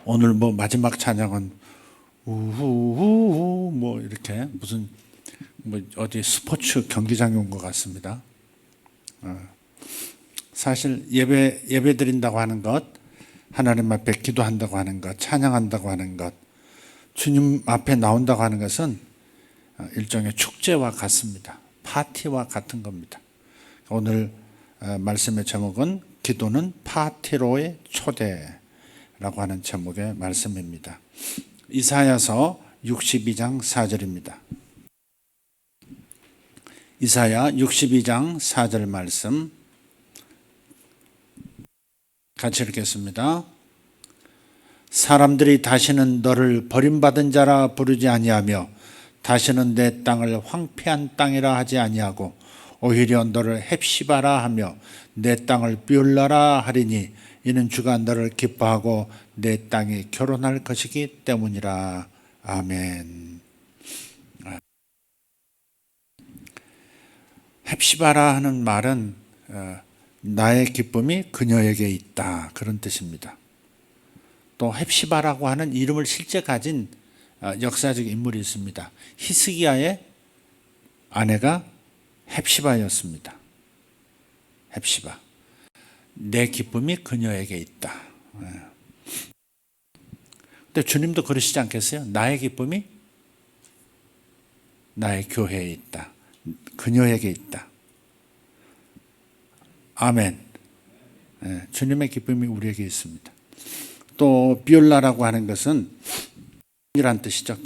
오늘 뭐 마지막 찬양은 우후후후 뭐 이렇게 무슨 뭐 어디 스포츠 경기장에 온 것 같습니다. 사실 예배 드린다고 하는 것, 하나님 앞에 기도한다고 하는 것, 찬양한다고 하는 것, 주님 앞에 나온다고 하는 것은 일종의 축제와 같습니다. 파티와 같은 겁니다. 오늘 말씀의 제목은 기도는 파티로의 초대라고 하는 제목의 말씀입니다. 이사야서 62장 4절입니다. 이사야 62장 4절 말씀 같이 읽겠습니다. 사람들이 다시는 너를 버림받은 자라 부르지 아니하며 다시는 내 땅을 황폐한 땅이라 하지 아니하고 오히려 너를 헵시바라 하며 내 땅을 비올라라 하리니 이는 주가 너를 기뻐하고 내 땅이 결혼할 것이기 때문이라. 아멘. 헵시바라 하는 말은 나의 기쁨이 그녀에게 있다, 그런 뜻입니다. 또 헵시바라고 하는 이름을 실제 가진 역사적 인물이 있습니다. 히스기야의 아내가 헵시바였습니다. 헵시바. 내 기쁨이 그녀에게 있다. 근데 주님도 그러시지 않겠어요? 나의 기쁨이 나의 교회에 있다. 그녀에게 있다. 아멘. 주님의 기쁨이 우리에게 있습니다. 또 비올라라고 하는 것은 이란 뜻이죠.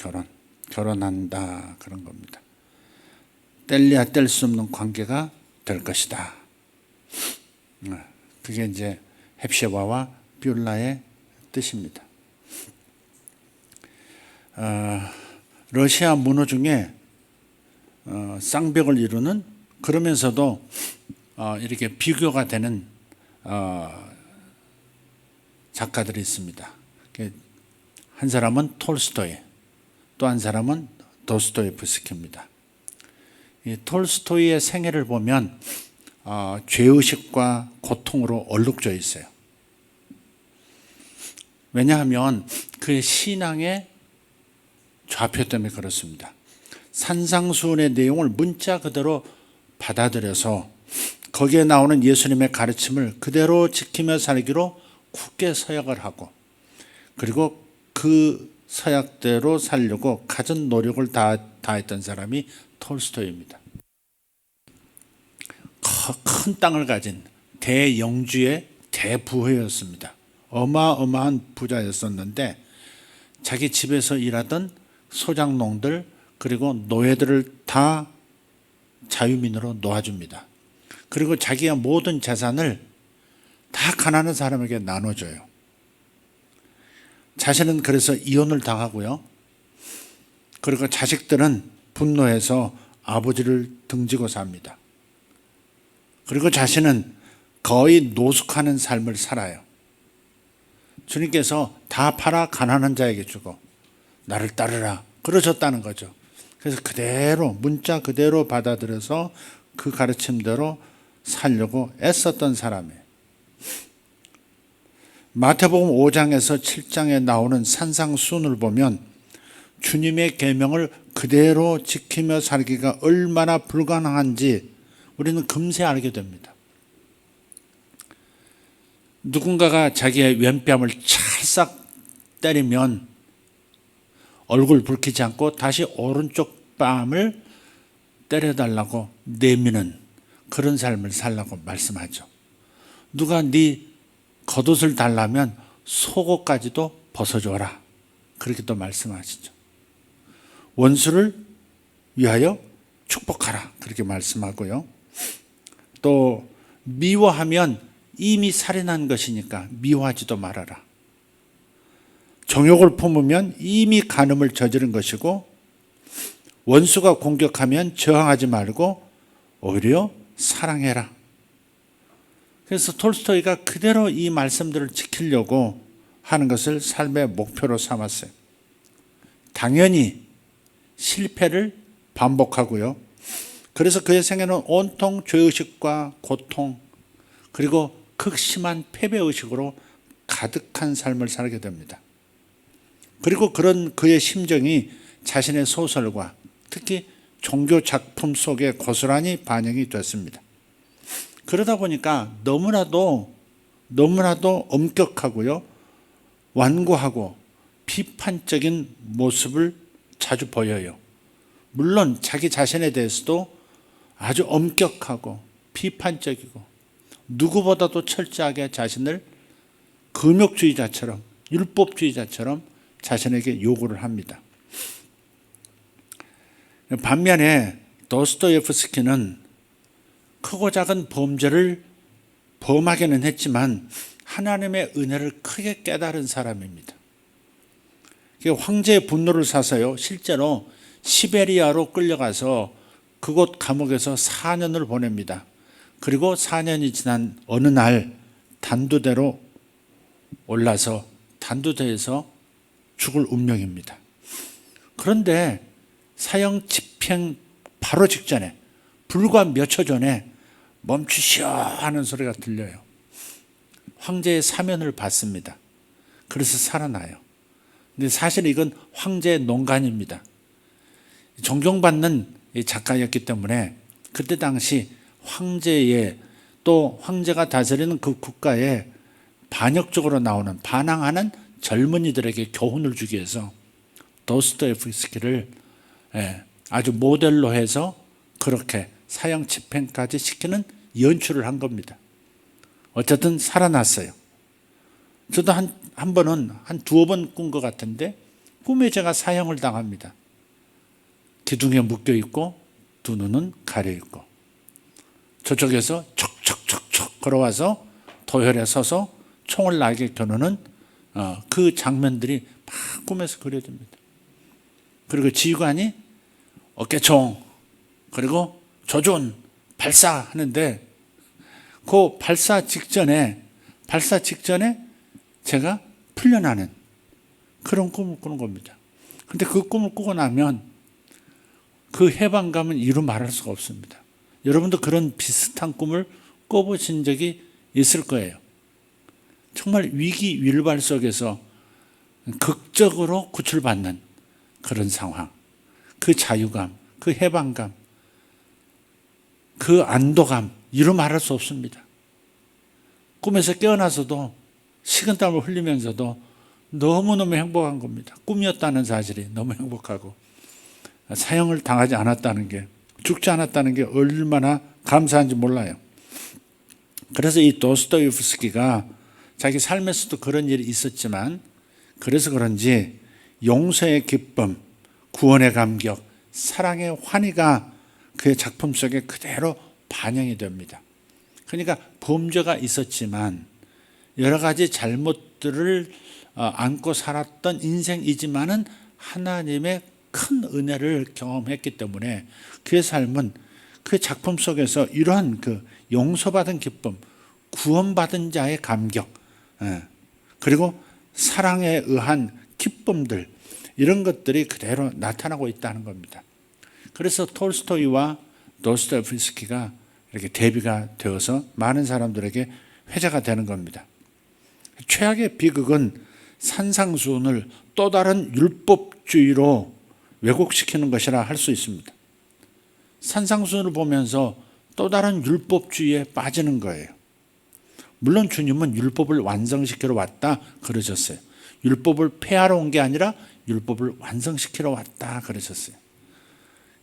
결혼한다, 그런 겁니다. 뗄래야 뗄 수 없는 관계가 될 것이다. 그게 이제 헵시바와 비올라의 뜻입니다. 러시아 문호 중에 쌍벽을 이루는, 그러면서도 이렇게 비교가 되는 작가들이 있습니다. 한 사람은 톨스토이, 또 한 사람은 도스토예프스키입니다. 이 톨스토이의 생애를 보면 죄의식과 고통으로 얼룩져 있어요. 왜냐하면 그의 신앙의 좌표 때문에 그렇습니다. 산상수훈의 내용을 문자 그대로 받아들여서 거기에 나오는 예수님의 가르침을 그대로 지키며 살기로 굳게 서약을 하고, 그리고 그 서약대로 살려고 갖은 노력을 다했던 사람이 톨스토이입니다. 큰 땅을 가진 대영주의 대부회였습니다. 어마어마한 부자였었는데 자기 집에서 일하던 소장농들 그리고 노예들을 다 자유민으로 놓아줍니다. 그리고 자기의 모든 재산을 다 가난한 사람에게 나눠줘요. 자신은 그래서 이혼을 당하고요. 그리고 자식들은 분노해서 아버지를 등지고 삽니다. 그리고 자신은 거의 노숙하는 삶을 살아요. 주님께서 다 팔아 가난한 자에게 주고 나를 따르라 그러셨다는 거죠. 그래서 그대로 문자 그대로 받아들여서 그 가르침대로 살려고 애썼던 사람이에요. 마태복음 5장에서 7장에 나오는 산상수훈을 보면 주님의 계명을 그대로 지키며 살기가 얼마나 불가능한지 우리는 금세 알게 됩니다. 누군가가 자기의 왼뺨을 찰싹 때리면 얼굴 붉히지 않고 다시 오른쪽 뺨을 때려달라고 내미는 그런 삶을 살라고 말씀하죠. 누가 네 겉옷을 달라면 속옷까지도 벗어줘라, 그렇게 또 말씀하시죠. 원수를 위하여 축복하라, 그렇게 말씀하고요. 또 미워하면 이미 살인한 것이니까 미워하지도 말아라. 정욕을 품으면 이미 간음을 저지른 것이고 원수가 공격하면 저항하지 말고 오히려 사랑해라. 그래서 톨스토이가 그대로 이 말씀들을 지키려고 하는 것을 삶의 목표로 삼았어요. 당연히 실패를 반복하고요. 그래서 그의 생애는 온통 죄의식과 고통 그리고 극심한 패배의식으로 가득한 삶을 살게 됩니다. 그리고 그런 그의 심정이 자신의 소설과 특히 종교 작품 속에 고스란히 반영이 됐습니다. 그러다 보니까 너무나도 엄격하고요, 완고하고 비판적인 모습을 자주 보여요. 물론 자기 자신에 대해서도 아주 엄격하고 비판적이고 누구보다도 철저하게 자신을 금욕주의자처럼, 율법주의자처럼 자신에게 요구를 합니다. 반면에 도스토예프스키는 크고 작은 범죄를 범하기는 했지만 하나님의 은혜를 크게 깨달은 사람입니다. 황제의 분노를 사서요, 실제로 시베리아로 끌려가서 그곳 감옥에서 4년을 보냅니다. 그리고 4년이 지난 어느 날 단두대로 올라서 단두대에서 죽을 운명입니다. 그런데 사형 집행 바로 직전에, 불과 몇 초 전에 멈추시오 하는 소리가 들려요. 황제의 사면을 받습니다. 그래서 살아나요. 근데 사실 이건 황제의 농간입니다. 존경받는 작가였기 때문에 그때 당시 황제의, 또 황제가 다스리는 그 국가에 반역적으로 나오는, 반항하는 젊은이들에게 교훈을 주기 위해서 도스토예프스키를 아주 모델로 해서 그렇게 사형 집행까지 시키는 연출을 한 겁니다. 어쨌든 살아났어요. 저도 한 번은 한 두어 번 꾼 것 같은데 꿈에 제가 사형을 당합니다. 기둥에 묶여 있고 두 눈은 가려 있고 저쪽에서 척척척척 걸어와서 도열에 서서 총을 나에게 겨누는 그 장면들이 막 꿈에서 그려집니다. 그리고 지휘관이 어깨총, 그리고 조준, 발사하는데 그 발사 직전에 제가 풀려나는 그런 꿈을 꾸는 겁니다. 그런데 그 꿈을 꾸고 나면 그 해방감은 이루 말할 수가 없습니다. 여러분도 그런 비슷한 꿈을 꿔보신 적이 있을 거예요. 정말 위기윌발 속에서 극적으로 구출받는 그런 상황, 그 자유감, 그 해방감, 그 안도감, 이루 말할 수 없습니다. 꿈에서 깨어나서도 식은땀을 흘리면서도 너무너무 행복한 겁니다. 꿈이었다는 사실이 너무 행복하고, 사형을 당하지 않았다는 게, 죽지 않았다는 게 얼마나 감사한지 몰라요. 그래서 이 도스토예프스키가 자기 삶에서도 그런 일이 있었지만, 그래서 그런지 용서의 기쁨, 구원의 감격, 사랑의 환희가 그의 작품 속에 그대로 반영이 됩니다. 그러니까 범죄가 있었지만 여러 가지 잘못들을 안고 살았던 인생이지만은 하나님의 큰 은혜를 경험했기 때문에 그의 삶은 그 작품 속에서 이러한 그 용서받은 기쁨, 구원받은 자의 감격, 그리고 사랑에 의한 기쁨들, 이런 것들이 그대로 나타나고 있다는 겁니다. 그래서 톨스토이와 도스토예프스키가 이렇게 대비가 되어서 많은 사람들에게 회자가 되는 겁니다. 최악의 비극은 산상수훈을 또 다른 율법주의로 왜곡시키는 것이라 할 수 있습니다. 산상수훈을 보면서 또 다른 율법주의에 빠지는 거예요. 물론 주님은 율법을 완성시키러 왔다 그러셨어요. 율법을 폐하러 온 게 아니라 율법을 완성시키러 왔다 그러셨어요.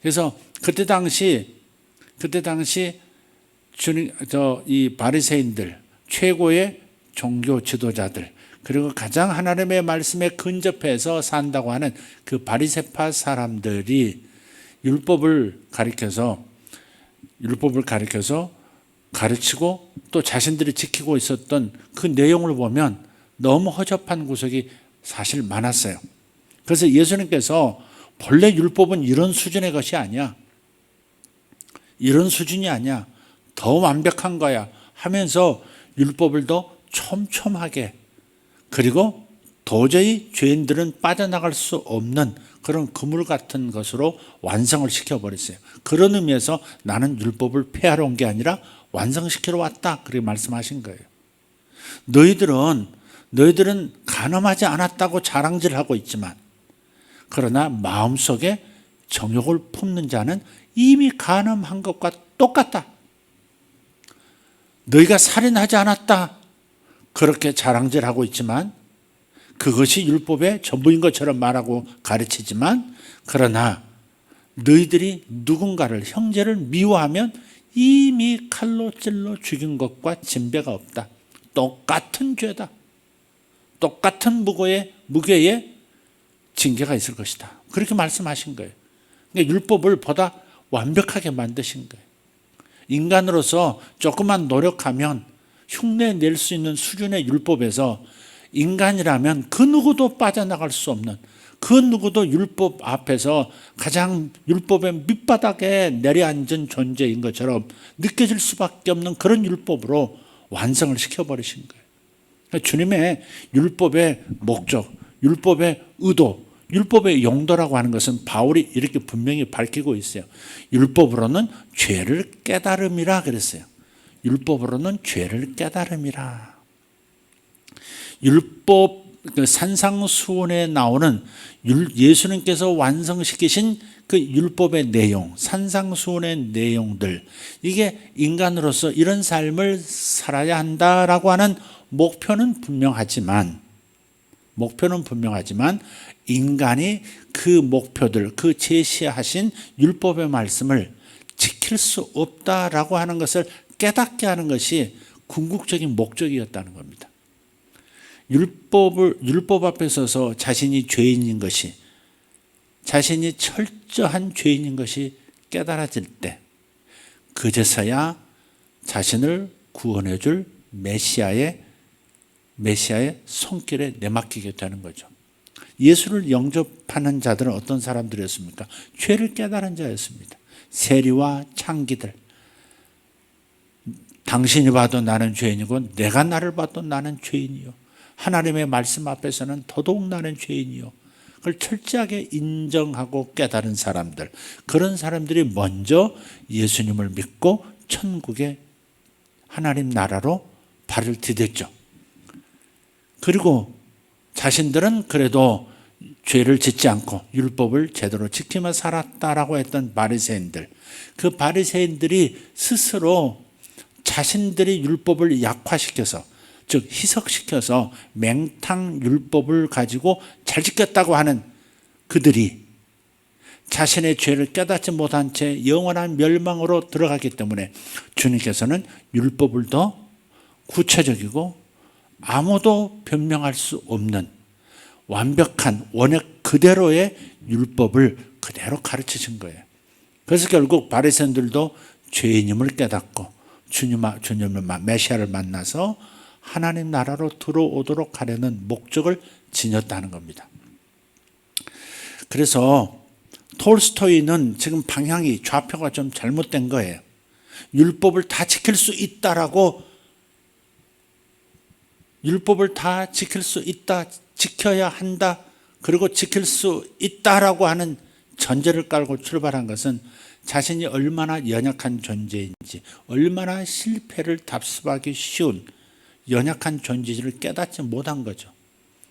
그래서 그때 당시 이 바리새인들, 최고의 종교 지도자들, 그리고 가장 하나님의 말씀에 근접해서 산다고 하는 그 바리새파 사람들이 율법을 가리켜서 가르치고 또 자신들이 지키고 있었던 그 내용을 보면 너무 허접한 구석이 사실 많았어요. 그래서 예수님께서 본래 율법은 이런 수준의 것이 아니야, 이런 수준이 아니야, 더 완벽한 거야 하면서 율법을 더 촘촘하게, 그리고 도저히 죄인들은 빠져나갈 수 없는 그런 그물 같은 것으로 완성을 시켜버렸어요. 그런 의미에서 나는 율법을 폐하러 온 게 아니라 완성시키러 왔다, 그렇게 말씀하신 거예요. 너희들은 너희들은 간음하지 않았다고 자랑질하고 있지만 그러나 마음속에 정욕을 품는 자는 이미 간음한 것과 똑같다. 너희가 살인하지 않았다 그렇게 자랑질하고 있지만 그것이 율법의 전부인 것처럼 말하고 가르치지만 그러나 너희들이 누군가를 형제를 미워하면 이미 칼로 찔러 죽인 것과 진배가 없다. 똑같은 죄다. 똑같은 무게의 징계가 있을 것이다. 그렇게 말씀하신 거예요. 그러니까 율법을 보다 완벽하게 만드신 거예요. 인간으로서 조금만 노력하면 흉내 낼 수 있는 수준의 율법에서 인간이라면 그 누구도 빠져나갈 수 없는, 그 누구도 율법 앞에서 가장 율법의 밑바닥에 내려앉은 존재인 것처럼 느껴질 수밖에 없는 그런 율법으로 완성을 시켜버리신 거예요. 그러니까 주님의 율법의 목적, 율법의 의도, 율법의 용도라고 하는 것은 바울이 이렇게 분명히 밝히고 있어요. 율법으로는 죄를 깨달음이라 그랬어요. 율법으로는 죄를 깨달음이라. 율법 산상수훈에 나오는 예수님께서 완성시키신 그 율법의 내용, 산상수훈의 내용들, 이게 인간으로서 이런 삶을 살아야 한다라고 하는 목표는 분명하지만 인간이 그 목표들, 그 제시하신 율법의 말씀을 지킬 수 없다라고 하는 것을 깨닫게 하는 것이 궁극적인 목적이었다는 겁니다. 율법 앞에 서서 자신이 죄인인 것이, 자신이 철저한 죄인인 것이 깨달아질 때 그제서야 자신을 구원해 줄 메시아의 손길에 내맡기게 되는 거죠. 예수를 영접하는 자들은 어떤 사람들이었습니까? 죄를 깨달은 자였습니다. 세리와 창기들. 당신이 봐도 나는 죄인이고 내가 나를 봐도 나는 죄인이요. 하나님의 말씀 앞에서는 더더욱 나는 죄인이요. 그걸 철저하게 인정하고 깨달은 사람들, 그런 사람들이 먼저 예수님을 믿고 천국의 하나님 나라로 발을 디뎠죠. 그리고 자신들은 그래도 죄를 짓지 않고 율법을 제대로 지키며 살았다라고 했던 바리새인들, 그 바리새인들이 스스로 자신들이 율법을 약화시켜서, 즉 희석시켜서 맹탕 율법을 가지고 잘 지켰다고 하는 그들이 자신의 죄를 깨닫지 못한 채 영원한 멸망으로 들어가기 때문에 주님께서는 율법을 더 구체적이고 아무도 변명할 수 없는 완벽한 원액 그대로의 율법을 그대로 가르치신 거예요. 그래서 결국 바리새인들도 죄인임을 깨닫고 주님을 메시아를 만나서 하나님 나라로 들어오도록 하려는 목적을 지녔다는 겁니다. 그래서 톨스토이는 지금 방향이, 좌표가 좀 잘못된 거예요. 율법을 다 지킬 수 있다라고, 율법을 다 지킬 수 있다, 지켜야 한다, 그리고 지킬 수 있다라고 하는 전제를 깔고 출발한 것은 자신이 얼마나 연약한 존재인지, 얼마나 실패를 답습하기 쉬운 연약한 존재를 깨닫지 못한 거죠.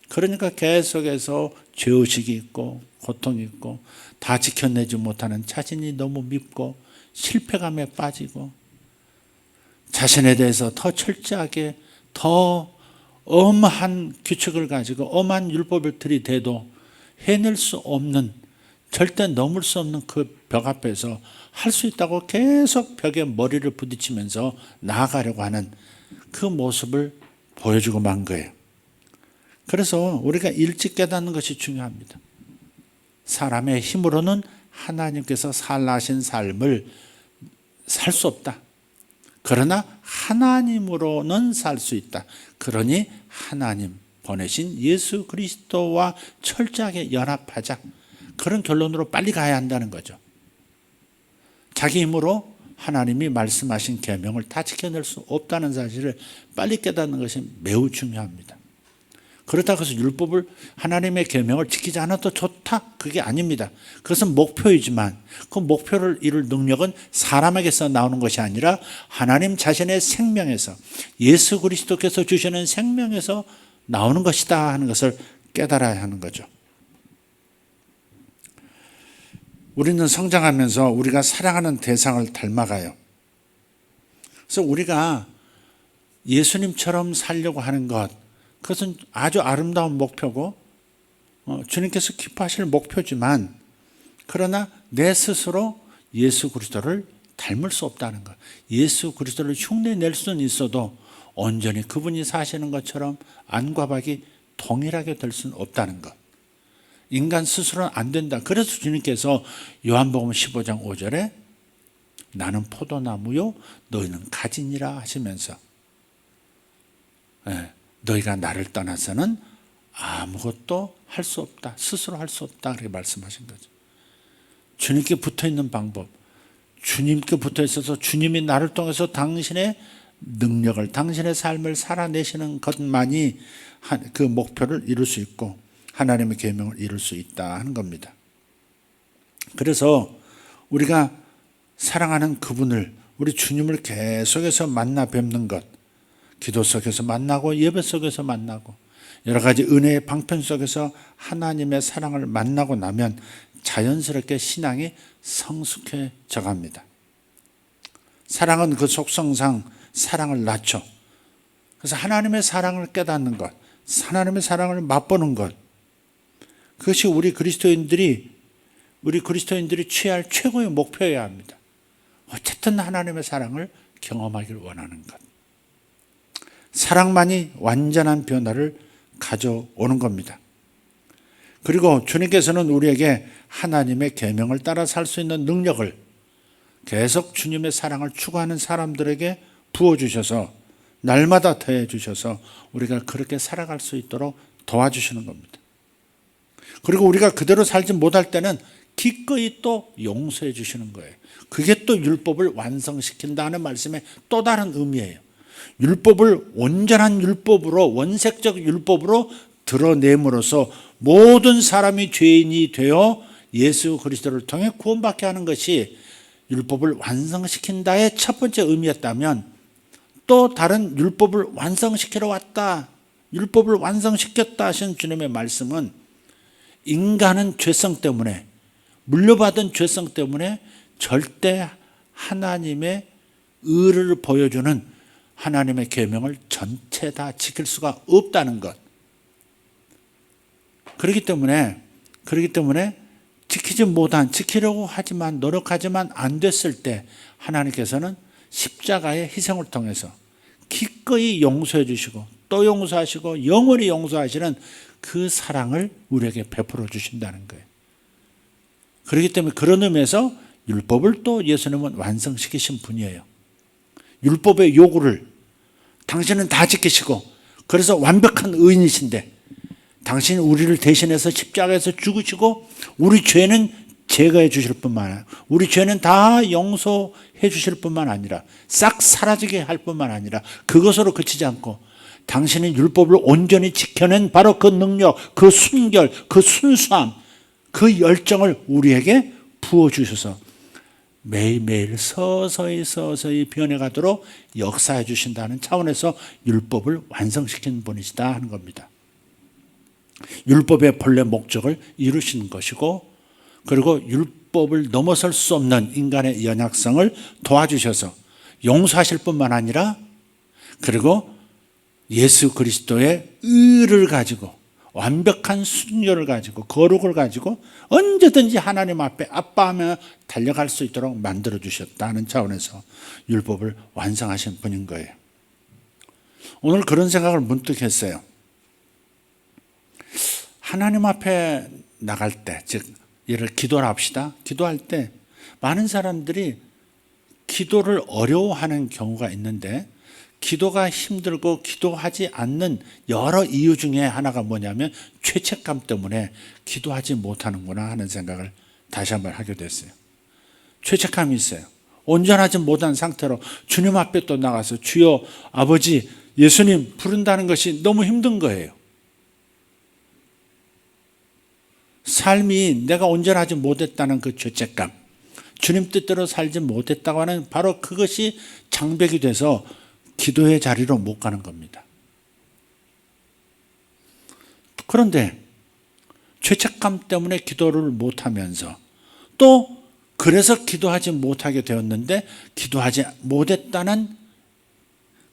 그러니까 계속해서 죄의식이 있고 고통이 있고 다 지켜내지 못하는 자신이 너무 밉고 실패감에 빠지고 자신에 대해서 더 철저하게 더 엄한 규칙을 가지고 엄한 율법을 들이대도 해낼 수 없는, 절대 넘을 수 없는 그 벽 앞에서 할 수 있다고 계속 벽에 머리를 부딪히면서 나아가려고 하는 그 모습을 보여주고 만 거예요. 그래서 우리가 일찍 깨닫는 것이 중요합니다. 사람의 힘으로는 하나님께서 살라 하신 삶을 살 수 없다. 그러나 하나님으로는 살 수 있다. 그러니 하나님 보내신 예수 그리스도와 철저하게 연합하자. 그런 결론으로 빨리 가야 한다는 거죠. 자기 힘으로 하나님이 말씀하신 계명을 다 지켜낼 수 없다는 사실을 빨리 깨닫는 것이 매우 중요합니다. 그렇다고 해서 율법을, 하나님의 계명을 지키지 않아도 좋다? 그게 아닙니다. 그것은 목표이지만 그 목표를 이룰 능력은 사람에게서 나오는 것이 아니라 하나님 자신의 생명에서, 예수 그리스도께서 주시는 생명에서 나오는 것이다 하는 것을 깨달아야 하는 거죠. 우리는 성장하면서 우리가 사랑하는 대상을 닮아가요. 그래서 우리가 예수님처럼 살려고 하는 것, 그것은 아주 아름다운 목표고 주님께서 기뻐하실 목표지만, 그러나 내 스스로 예수 그리스도를 닮을 수 없다는 것. 예수 그리스도를 흉내낼 수는 있어도 온전히 그분이 사시는 것처럼 안과 박이 동일하게 될 수는 없다는 것. 인간 스스로는 안 된다. 그래서 주님께서 요한복음 15장 5절에 나는 포도나무요 너희는 가지니라 하시면서 너희가 나를 떠나서는 아무것도 할 수 없다. 스스로 할 수 없다. 그렇게 말씀하신 거죠. 주님께 붙어있는 방법, 주님께 붙어있어서 주님이 나를 통해서 당신의 능력을, 당신의 삶을 살아내시는 것만이 그 목표를 이룰 수 있고 하나님의 계명을 이룰 수 있다 하는 겁니다. 그래서 우리가 사랑하는 그분을, 우리 주님을 계속해서 만나 뵙는 것, 기도 속에서 만나고 예배 속에서 만나고 여러 가지 은혜의 방편 속에서 하나님의 사랑을 만나고 나면 자연스럽게 신앙이 성숙해져 갑니다. 사랑은 그 속성상 사랑을 낳죠. 그래서 하나님의 사랑을 깨닫는 것, 하나님의 사랑을 맛보는 것, 그것이 우리 그리스도인들이 취할 최고의 목표여야 합니다. 어쨌든 하나님의 사랑을 경험하길 원하는 것. 사랑만이 완전한 변화를 가져오는 겁니다. 그리고 주님께서는 우리에게 하나님의 계명을 따라 살 수 있는 능력을 계속 주님의 사랑을 추구하는 사람들에게 부어주셔서 날마다 더해주셔서 우리가 그렇게 살아갈 수 있도록 도와주시는 겁니다. 그리고 우리가 그대로 살지 못할 때는 기꺼이 또 용서해 주시는 거예요. 그게 또 율법을 완성시킨다는 말씀의 또 다른 의미예요. 율법을 온전한 율법으로, 원색적 율법으로 드러냄으로써 모든 사람이 죄인이 되어 예수 그리스도를 통해 구원받게 하는 것이 율법을 완성시킨다의 첫 번째 의미였다면, 또 다른 율법을 완성시키러 왔다, 율법을 완성시켰다 하신 주님의 말씀은 인간은 죄성 때문에, 물려받은 죄성 때문에 절대 하나님의 의를 보여주는 하나님의 계명을 전체 다 지킬 수가 없다는 것. 그렇기 때문에 지키려고 하지만, 노력하지만 안 됐을 때 하나님께서는 십자가의 희생을 통해서 기꺼이 용서해 주시고 또 용서하시고 영원히 용서하시는 그 사랑을 우리에게 베풀어 주신다는 거예요. 그렇기 때문에 그런 의미에서 율법을 또 예수님은 완성시키신 분이에요. 율법의 요구를 당신은 다 지키시고, 그래서 완벽한 의인이신데 당신이 우리를 대신해서 십자가에서 죽으시고 우리 죄는 제거해 주실 뿐만 아니라, 우리 죄는 다 용서해 주실 뿐만 아니라, 싹 사라지게 할 뿐만 아니라 그것으로 그치지 않고 당신의 율법을 온전히 지켜낸 바로 그 능력, 그 순결, 그 순수함, 그 열정을 우리에게 부어주셔서 매일매일 서서히 변해가도록 역사해 주신다는 차원에서 율법을 완성시킨 분이시다 하는 겁니다. 율법의 본래 목적을 이루시는 것이고, 그리고 율법을 넘어설 수 없는 인간의 연약성을 도와주셔서 용서하실 뿐만 아니라, 그리고 예수 그리스도의 의를 가지고, 완벽한 순결을 가지고, 거룩을 가지고 언제든지 하나님 앞에 아빠하며 달려갈 수 있도록 만들어 주셨다는 차원에서 율법을 완성하신 분인 거예요. 오늘 그런 생각을 문득 했어요. 하나님 앞에 나갈 때, 즉 예를 기도를 합시다. 기도할 때 많은 사람들이 기도를 어려워하는 경우가 있는데, 기도가 힘들고 기도하지 않는 여러 이유 중에 하나가 뭐냐면 죄책감 때문에 기도하지 못하는구나 하는 생각을 다시 한번 하게 됐어요. 죄책감이 있어요. 온전하지 못한 상태로 주님 앞에 또 나가서 주여, 아버지, 예수님 부른다는 것이 너무 힘든 거예요. 삶이 내가 온전하지 못했다는 그 죄책감, 주님 뜻대로 살지 못했다고 하는 바로 그것이 장벽이 돼서 기도의 자리로 못 가는 겁니다. 그런데 죄책감 때문에 기도를 못하면서 또 그래서 기도하지 못하게 되었는데 기도하지 못했다는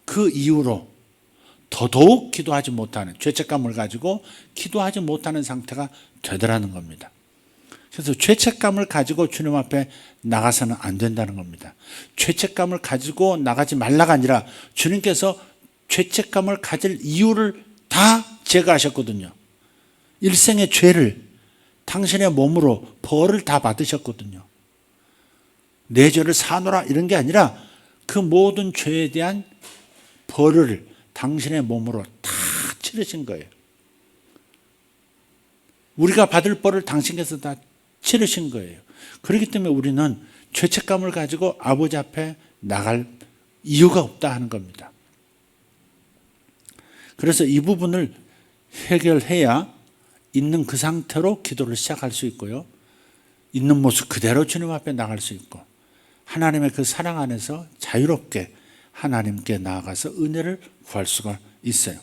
그 이유로 더더욱 기도하지 못하는, 죄책감을 가지고 기도하지 못하는 상태가 되더라는 겁니다. 그래서 죄책감을 가지고 주님 앞에 나가서는 안 된다는 겁니다. 죄책감을 가지고 나가지 말라가 아니라 주님께서 죄책감을 가질 이유를 다 제거하셨거든요. 일생의 죄를 당신의 몸으로 벌을 다 받으셨거든요. 내 죄를 사노라 이런 게 아니라 그 모든 죄에 대한 벌을 당신의 몸으로 다 치르신 거예요. 우리가 받을 벌을 당신께서 다 치르신 거예요. 그렇기 때문에 우리는 죄책감을 가지고 아버지 앞에 나갈 이유가 없다 하는 겁니다. 그래서 이 부분을 해결해야 있는 그 상태로 기도를 시작할 수 있고요. 있는 모습 그대로 주님 앞에 나갈 수 있고 하나님의 그 사랑 안에서 자유롭게 하나님께 나아가서 은혜를 구할 수가 있어요.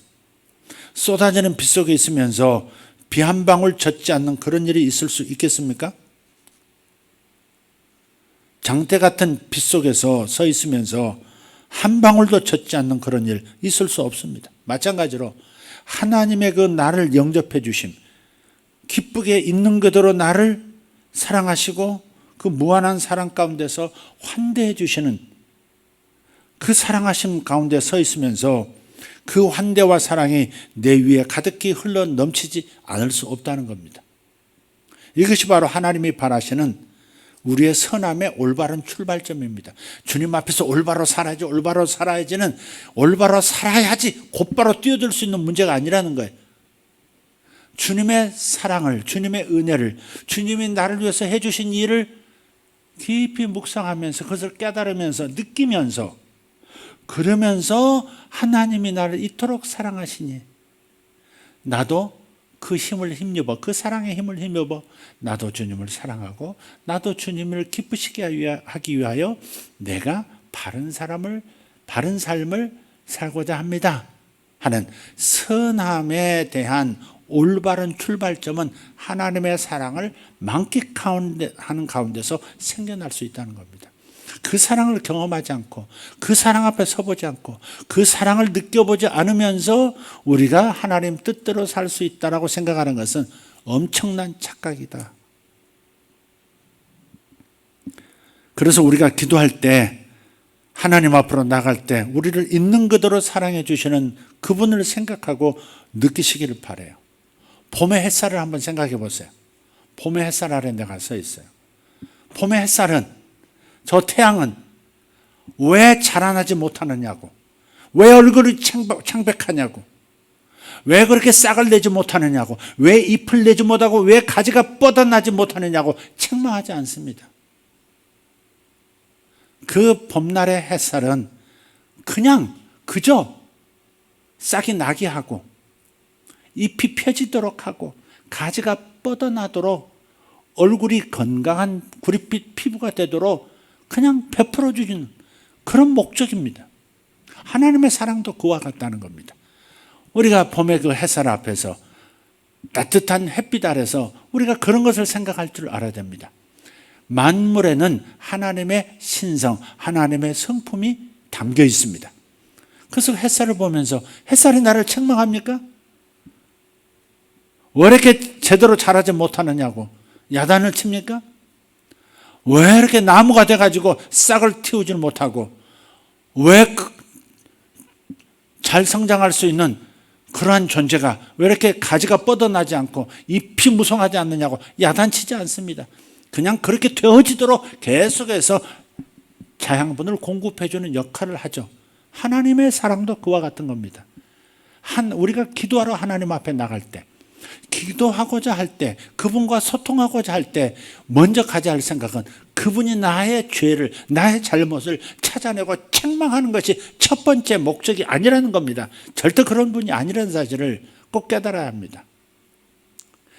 쏟아지는 빗 속에 있으면서 비 한 방울 젖지 않는 그런 일이 있을 수 있겠습니까? 장대 같은 빗 속에서 서 있으면서 한 방울도 젖지 않는 그런 일 있을 수 없습니다. 마찬가지로 하나님의 그 나를 영접해 주심, 기쁘게 있는 그대로 나를 사랑하시고 그 무한한 사랑 가운데서 환대해 주시는 그 사랑하심 가운데 서 있으면서 그 환대와 사랑이 내 위에 가득히 흘러 넘치지 않을 수 없다는 겁니다. 이것이 바로 하나님이 바라시는 우리의 선함의 올바른 출발점입니다. 주님 앞에서 올바로 살아야지는 올바로 살아야지 곧바로 뛰어들 수 있는 문제가 아니라는 거예요. 주님의 사랑을, 주님의 은혜를, 주님이 나를 위해서 해주신 일을 깊이 묵상하면서 그것을 깨달으면서 느끼면서 그러면서 하나님이 나를 이토록 사랑하시니 나도 그 힘을 힘입어, 그 사랑의 힘을 힘입어 나도 주님을 사랑하고 나도 주님을 기쁘시게 하기 위하여 내가 바른 삶을 살고자 합니다 하는 선함에 대한 올바른 출발점은 하나님의 사랑을 만끽하는 가운데서 생겨날 수 있다는 겁니다. 그 사랑을 경험하지 않고 그 사랑 앞에 서보지 않고 그 사랑을 느껴보지 않으면서 우리가 하나님 뜻대로 살 수 있다라고 생각하는 것은 엄청난 착각이다. 그래서 우리가 기도할 때 하나님 앞으로 나갈 때 우리를 있는 그대로 사랑해 주시는 그분을 생각하고 느끼시기를 바라요. 봄의 햇살을 한번 생각해 보세요. 봄의 햇살 아래 내가 서 있어요. 봄의 햇살은, 저 태양은 왜 자라나지 못하느냐고, 왜 얼굴이 창백하냐고, 왜 그렇게 싹을 내지 못하느냐고, 왜 잎을 내지 못하고 왜 가지가 뻗어나지 못하느냐고 책망하지 않습니다. 그 봄날의 햇살은 그저 싹이 나게 하고 잎이 펴지도록 하고 가지가 뻗어나도록 얼굴이 건강한 구릿빛 피부가 되도록 그냥 베풀어 주는 그런 목적입니다. 하나님의 사랑도 그와 같다는 겁니다. 우리가 봄의 그 햇살 앞에서 따뜻한 햇빛 아래서 우리가 그런 것을 생각할 줄 알아야 됩니다. 만물에는 하나님의 신성, 하나님의 성품이 담겨 있습니다. 그래서 햇살을 보면서 햇살이 나를 책망합니까? 왜 이렇게 제대로 자라지 못하느냐고 야단을 칩니까? 왜 이렇게 나무가 돼가지고 싹을 틔우지 못하고 왜 잘 성장할 수 있는 그러한 존재가 왜 이렇게 가지가 뻗어나지 않고 잎이 무성하지 않느냐고 야단치지 않습니다. 그냥 그렇게 되어지도록 계속해서 자양분을 공급해주는 역할을 하죠. 하나님의 사랑도 그와 같은 겁니다. 우리가 기도하러 하나님 앞에 나갈 때, 기도하고자 할 때, 그분과 소통하고자 할 때 먼저 가져야 할 생각은 그분이 나의 죄를, 나의 잘못을 찾아내고 책망하는 것이 첫 번째 목적이 아니라는 겁니다. 절대 그런 분이 아니라는 사실을 꼭 깨달아야 합니다.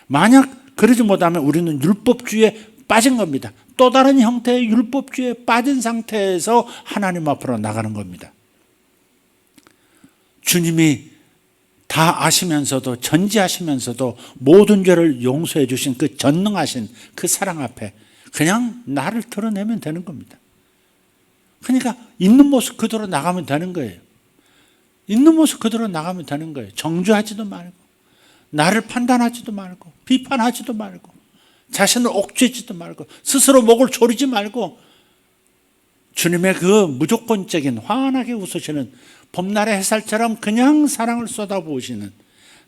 만약 그러지 못하면 우리는 율법주의에 빠진 겁니다. 또 다른 형태의 율법주의에 빠진 상태에서 하나님 앞으로 나가는 겁니다. 주님이 다 아시면서도, 전지하시면서도 모든 죄를 용서해 주신 그 전능하신 그 사랑 앞에 그냥 나를 드러내면 되는 겁니다. 그러니까 있는 모습 그대로 나가면 되는 거예요. 있는 모습 그대로 나가면 되는 거예요. 정죄하지도 말고, 나를 판단하지도 말고, 비판하지도 말고, 자신을 옥죄지도 말고, 스스로 목을 조르지 말고, 주님의 그 무조건적인 환하게 웃으시는 봄날의 햇살처럼 그냥 사랑을 쏟아부으시는,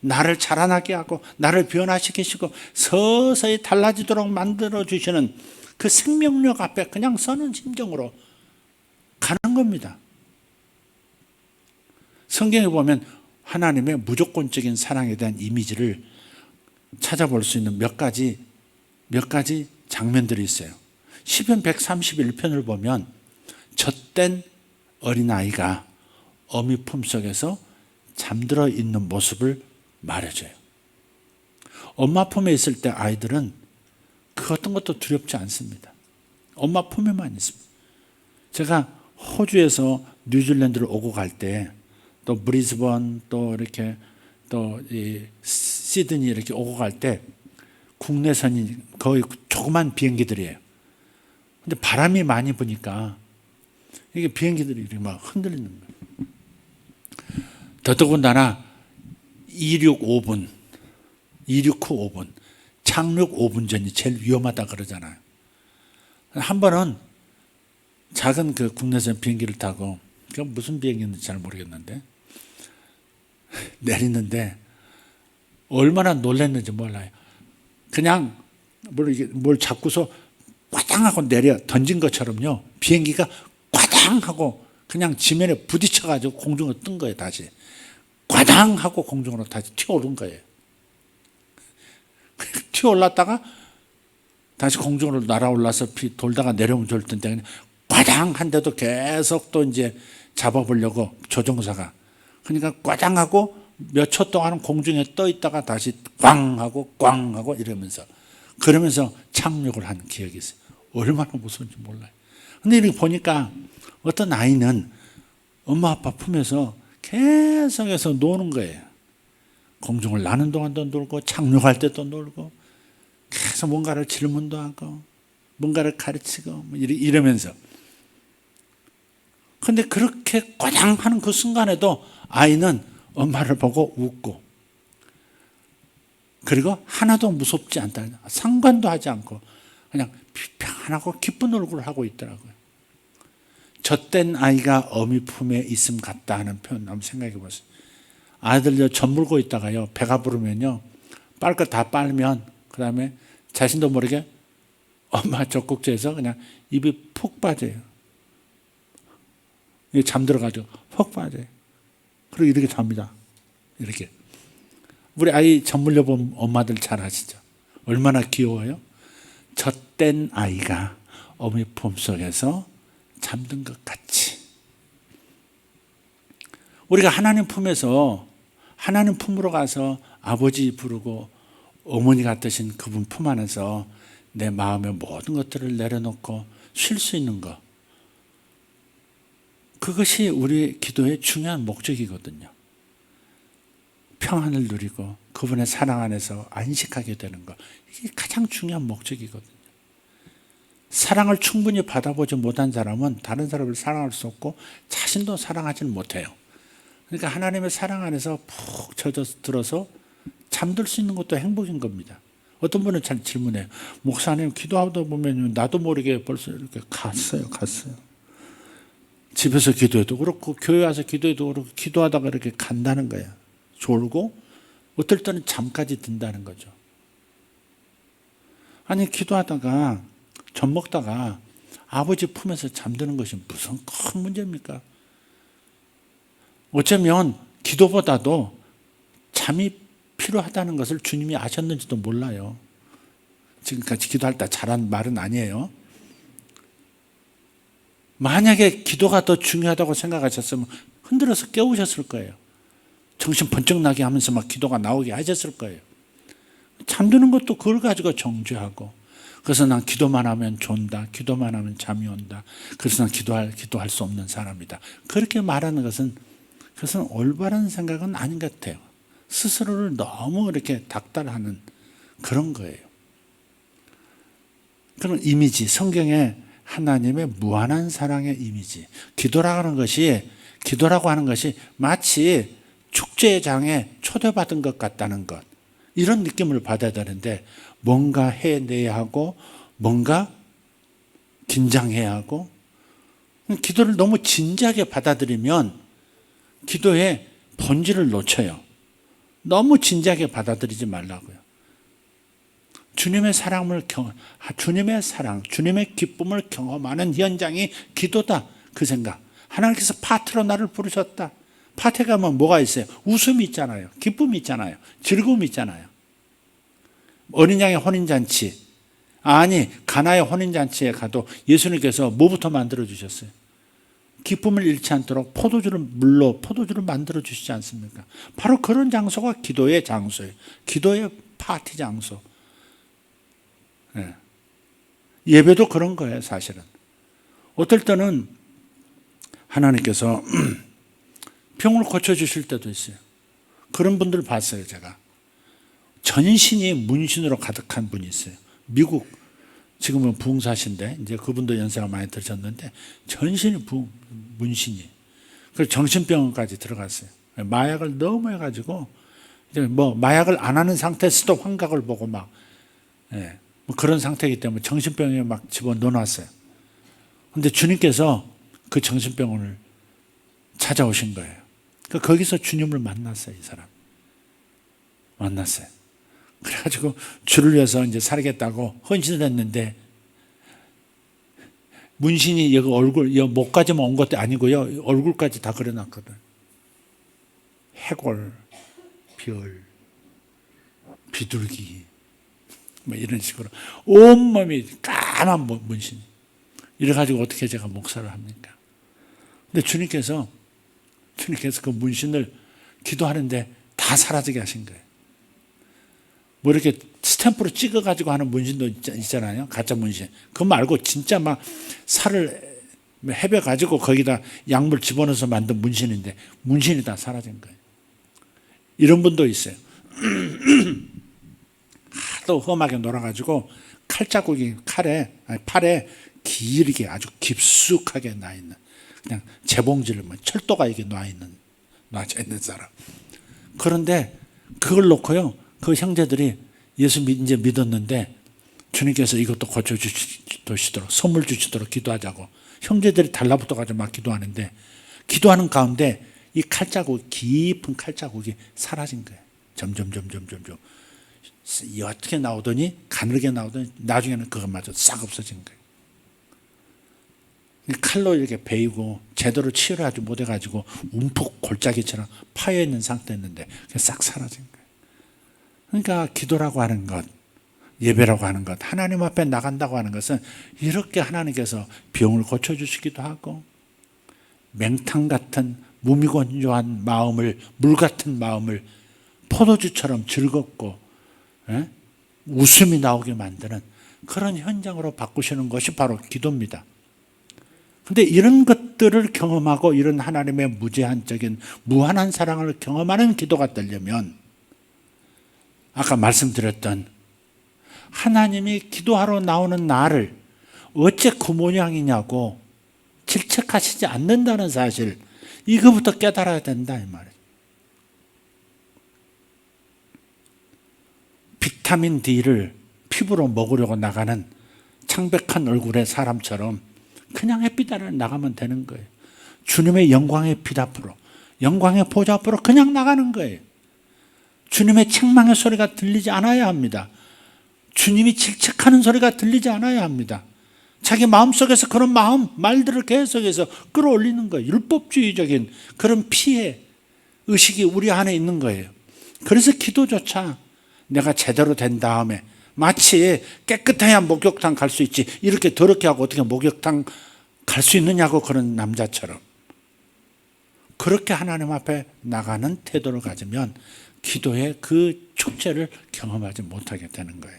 나를 자라나게 하고 나를 변화시키시고 서서히 달라지도록 만들어주시는 그 생명력 앞에 그냥 서는 심정으로 가는 겁니다. 성경에 보면 하나님의 무조건적인 사랑에 대한 이미지를 찾아볼 수 있는 몇 가지 장면들이 있어요. 시편 131편을 보면 젖된 어린아이가 어미 품속에서 잠들어 있는 모습을 말해줘요. 엄마 품에 있을 때 아이들은 그 어떤 것도 두렵지 않습니다. 엄마 품에만 있습니다. 제가 호주에서 뉴질랜드를 오고 갈 때, 또 브리즈번, 또 이렇게 또 이 시드니 이렇게 오고 갈 때 국내선이 거의 조그만 비행기들이에요. 근데 바람이 많이 부니까 이게 비행기들이 이렇게 막 흔들리는 거예요. 더더군다나 2후 5분, 착륙 5분 전이 제일 위험하다 그러잖아요. 한 번은 작은 그 국내선 비행기를 타고, 그 무슨 비행기인지 잘 모르겠는데, 내리는데 얼마나 놀랐는지 몰라요. 그냥 뭘 잡고서 꽈당 하고 내려 던진 것처럼요, 비행기가 꽈당 하고 그냥 지면에 부딪혀가지고 공중으로 뜬 거예요. 다시 꽈당 하고 공중으로 다시 튀어오른 거예요. 튀어올랐다가 다시 공중으로 날아올라서 돌다가 내려오면 좋을 텐데 그냥 꽈당 한데도 계속 또 이제 잡아보려고 조종사가, 그러니까 꽈당 하고 몇 초 동안은 공중에 떠 있다가 다시 꽝 하고 꽝 하고 이러면서, 그러면서 착륙을 한 기억이 있어요. 얼마나 무서운지 몰라요. 근데 이렇게 보니까 어떤 아이는 엄마 아빠 품에서 계속해서 노는 거예요. 공중을 나는 동안도 놀고 착륙할 때도 놀고 계속 뭔가를 질문도 하고 뭔가를 가르치고 이러면서. 근데 그렇게 꽈당 하는 그 순간에도 아이는 엄마를 보고 웃고, 그리고 하나도 무섭지 않다, 상관도 하지 않고 그냥 평안하고 기쁜 얼굴을 하고 있더라고요. 젖된 아이가 어미 품에 있음 같다 하는 표현 한번 생각해 보세요. 아이들 젖 물고 있다가요, 배가 부르면요, 빨 거 다 빨면 그 다음에 자신도 모르게 엄마 젖꼭지에서 그냥 입이 푹 빠져요. 잠들어가지고 푹 빠져요. 그리고 이렇게 잡니다. 이렇게. 우리 아이 젖 물려본 엄마들 잘 아시죠? 얼마나 귀여워요? 젖된 아이가 어미 품속에서 잠든 것 같이. 우리가 하나님 품에서, 하나님 품으로 가서 아버지 부르고 어머니 같으신 그분 품 안에서 내 마음의 모든 것들을 내려놓고 쉴 수 있는 것, 그것이 우리 기도의 중요한 목적이거든요. 평안을 누리고 그분의 사랑 안에서 안식하게 되는 것, 이게 가장 중요한 목적이거든요. 사랑을 충분히 받아보지 못한 사람은 다른 사람을 사랑할 수 없고 자신도 사랑하지는 못해요. 그러니까 하나님의 사랑 안에서 푹 젖어들어서 잠들 수 있는 것도 행복인 겁니다. 어떤 분은 잘 질문해요. 목사님, 기도하다 보면 나도 모르게 벌써 이렇게 갔어요. 집에서 기도해도 그렇고 교회 와서 기도해도 그렇고 기도하다가 이렇게 간다는 거예요. 졸고 어떨 때는 잠까지 든다는 거죠. 아니, 기도하다가 젖 먹다가 아버지 품에서 잠드는 것이 무슨 큰 문제입니까? 어쩌면 기도보다도 잠이 필요하다는 것을 주님이 아셨는지도 몰라요. 지금까지 기도할 때 잘한 말은 아니에요. 만약에 기도가 더 중요하다고 생각하셨으면 흔들어서 깨우셨을 거예요. 정신 번쩍 나게 하면서 막 기도가 나오게 하셨을 거예요. 잠드는 것도 그걸 가지고 정죄하고, 그래서 난 기도만 하면 존다, 기도만 하면 잠이 온다, 그래서 난 기도할 수 없는 사람이다, 그렇게 말하는 것은, 그것은 올바른 생각은 아닌 것 같아요. 스스로를 너무 이렇게 닥달하는 그런 거예요. 그런 이미지, 성경에 하나님의 무한한 사랑의 이미지. 기도라고 하는 것이 마치 축제장에 초대받은 것 같다는 것. 이런 느낌을 받아야 되는데 뭔가 해내야 하고 뭔가 긴장해야 하고 기도를 너무 진지하게 받아들이면 기도의 본질을 놓쳐요. 너무 진지하게 받아들이지 말라고요. 주님의 사랑, 주님의 기쁨을 경험하는 현장이 기도다. 그 생각. 하나님께서 파티로 나를 부르셨다. 파티 가면 뭐가 있어요? 웃음이 있잖아요. 기쁨이 있잖아요. 즐거움이 있잖아요. 어린 양의 혼인잔치. 아니, 가나의 혼인잔치에 가도 예수님께서 뭐부터 만들어 주셨어요? 기쁨을 잃지 않도록 포도주를 만들어 주시지 않습니까? 바로 그런 장소가 기도의 장소예요. 기도의 파티 장소. 예. 예배도 그런 거예요, 사실은. 어떨 때는 하나님께서 병을 고쳐주실 때도 있어요. 그런 분들 봤어요, 제가. 전신이 문신으로 가득한 분이 있어요. 미국, 지금은 부흥사신데, 이제 그분도 연세가 많이 드셨는데, 전신이 문신이. 그래서 정신병원까지 들어갔어요. 마약을 너무 해가지고, 이제 뭐, 마약을 안 하는 상태에서도 환각을 보고 막, 예, 뭐 그런 상태이기 때문에 정신병원에 막 집어넣어 놨어요. 근데 주님께서 그 정신병원을 찾아오신 거예요. 거기서 주님을 만났어요, 이 사람. 만났어요. 그래가지고 주를 위해서 이제 살겠다고 헌신을 했는데 문신이 여기 얼굴, 여기 목까지만 온 것도 아니고요. 얼굴까지 다 그려놨거든. 해골, 별, 비둘기, 뭐 이런 식으로 온몸이 까만 문신. 이래가지고 어떻게 제가 목사를 합니까? 근데 주님께서 그 문신을 기도하는데 다 사라지게 하신 거예요. 뭐 이렇게 스탬프로 찍어가지고 하는 문신도 있잖아요. 가짜 문신. 그거 말고 진짜 막 살을 헤벼가지고 거기다 약물 집어넣어서 만든 문신인데 문신이 다 사라진 거예요. 이런 분도 있어요. 하도 험하게 놀아가지고 칼자국이 팔에 길게 아주 깊숙하게 나 있는 그냥 재봉질, 철도가 이게 놔져 있는 사람. 그런데 그걸 놓고요. 그 형제들이 예수 이제 믿었는데 주님께서 이것도 고쳐주시도록 선물 주시도록 기도하자고 형제들이 달라붙어가지고 막 기도하는데 기도하는 가운데 이 깊은 칼자국이 사라진 거예요. 점점 어떻게 나오더니 가늘게 나오더니 나중에는 그것마저 싹 없어진 거예요. 칼로 이렇게 베이고 제대로 치유를 하지 못해가지고 움푹 골짜기처럼 파여있는 상태였는데 싹 사라진 거예요. 그러니까 기도라고 하는 것, 예배라고 하는 것, 하나님 앞에 나간다고 하는 것은 이렇게 하나님께서 병을 고쳐주시기도 하고 맹탕 같은 무미건조한 마음을, 물 같은 마음을 포도주처럼 즐겁고 웃음이 나오게 만드는 그런 현장으로 바꾸시는 것이 바로 기도입니다. 그런데 이런 것들을 경험하고 이런 하나님의 무제한적인 무한한 사랑을 경험하는 기도가 되려면 아까 말씀드렸던 하나님이 기도하러 나오는 나를 어째 그 모양이냐고 질책하시지 않는다는 사실, 이거부터 깨달아야 된다 이 말이에요. 비타민 D를 피부로 먹으려고 나가는 창백한 얼굴의 사람처럼 그냥 햇빛 아래 나가면 되는 거예요. 주님의 영광의 빛 앞으로, 영광의 보좌 앞으로 그냥 나가는 거예요. 주님의 책망의 소리가 들리지 않아야 합니다. 주님이 질책하는 소리가 들리지 않아야 합니다. 자기 마음속에서 그런 말들을 계속해서 끌어올리는 거예요. 율법주의적인 그런 피해 의식이 우리 안에 있는 거예요. 그래서 기도조차 내가 제대로 된 다음에 마치 깨끗해야 목욕탕 갈 수 있지 이렇게 더럽게 하고 어떻게 목욕탕 갈 수 있느냐고 그런 남자처럼 그렇게 하나님 앞에 나가는 태도를 가지면 기도의 그 축제를 경험하지 못하게 되는 거예요.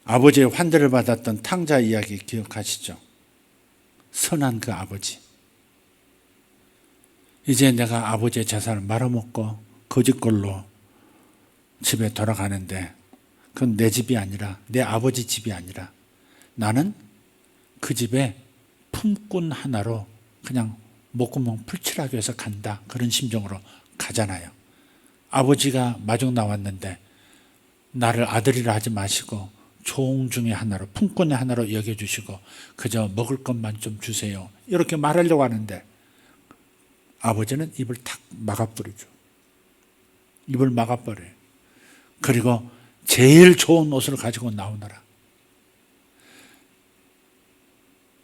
아버지의 환대를 받았던 탕자 이야기 기억하시죠? 선한 그 아버지. 이제 내가 아버지의 재산을 말아먹고 거짓골로 집에 돌아가는데 그건 내 집이 아니라 내 아버지 집이 아니라 나는 그 집에 품꾼 하나로 그냥 목구멍 풀칠하기 위해서 간다. 그런 심정으로 가잖아요. 아버지가 마중 나왔는데 나를 아들이라 하지 마시고 종 중에 하나로 품꾼의 하나로 여겨주시고 그저 먹을 것만 좀 주세요. 이렇게 말하려고 하는데 아버지는 입을 탁 막아버리죠. 입을 막아버려요. 그리고 제일 좋은 옷을 가지고 나오너라.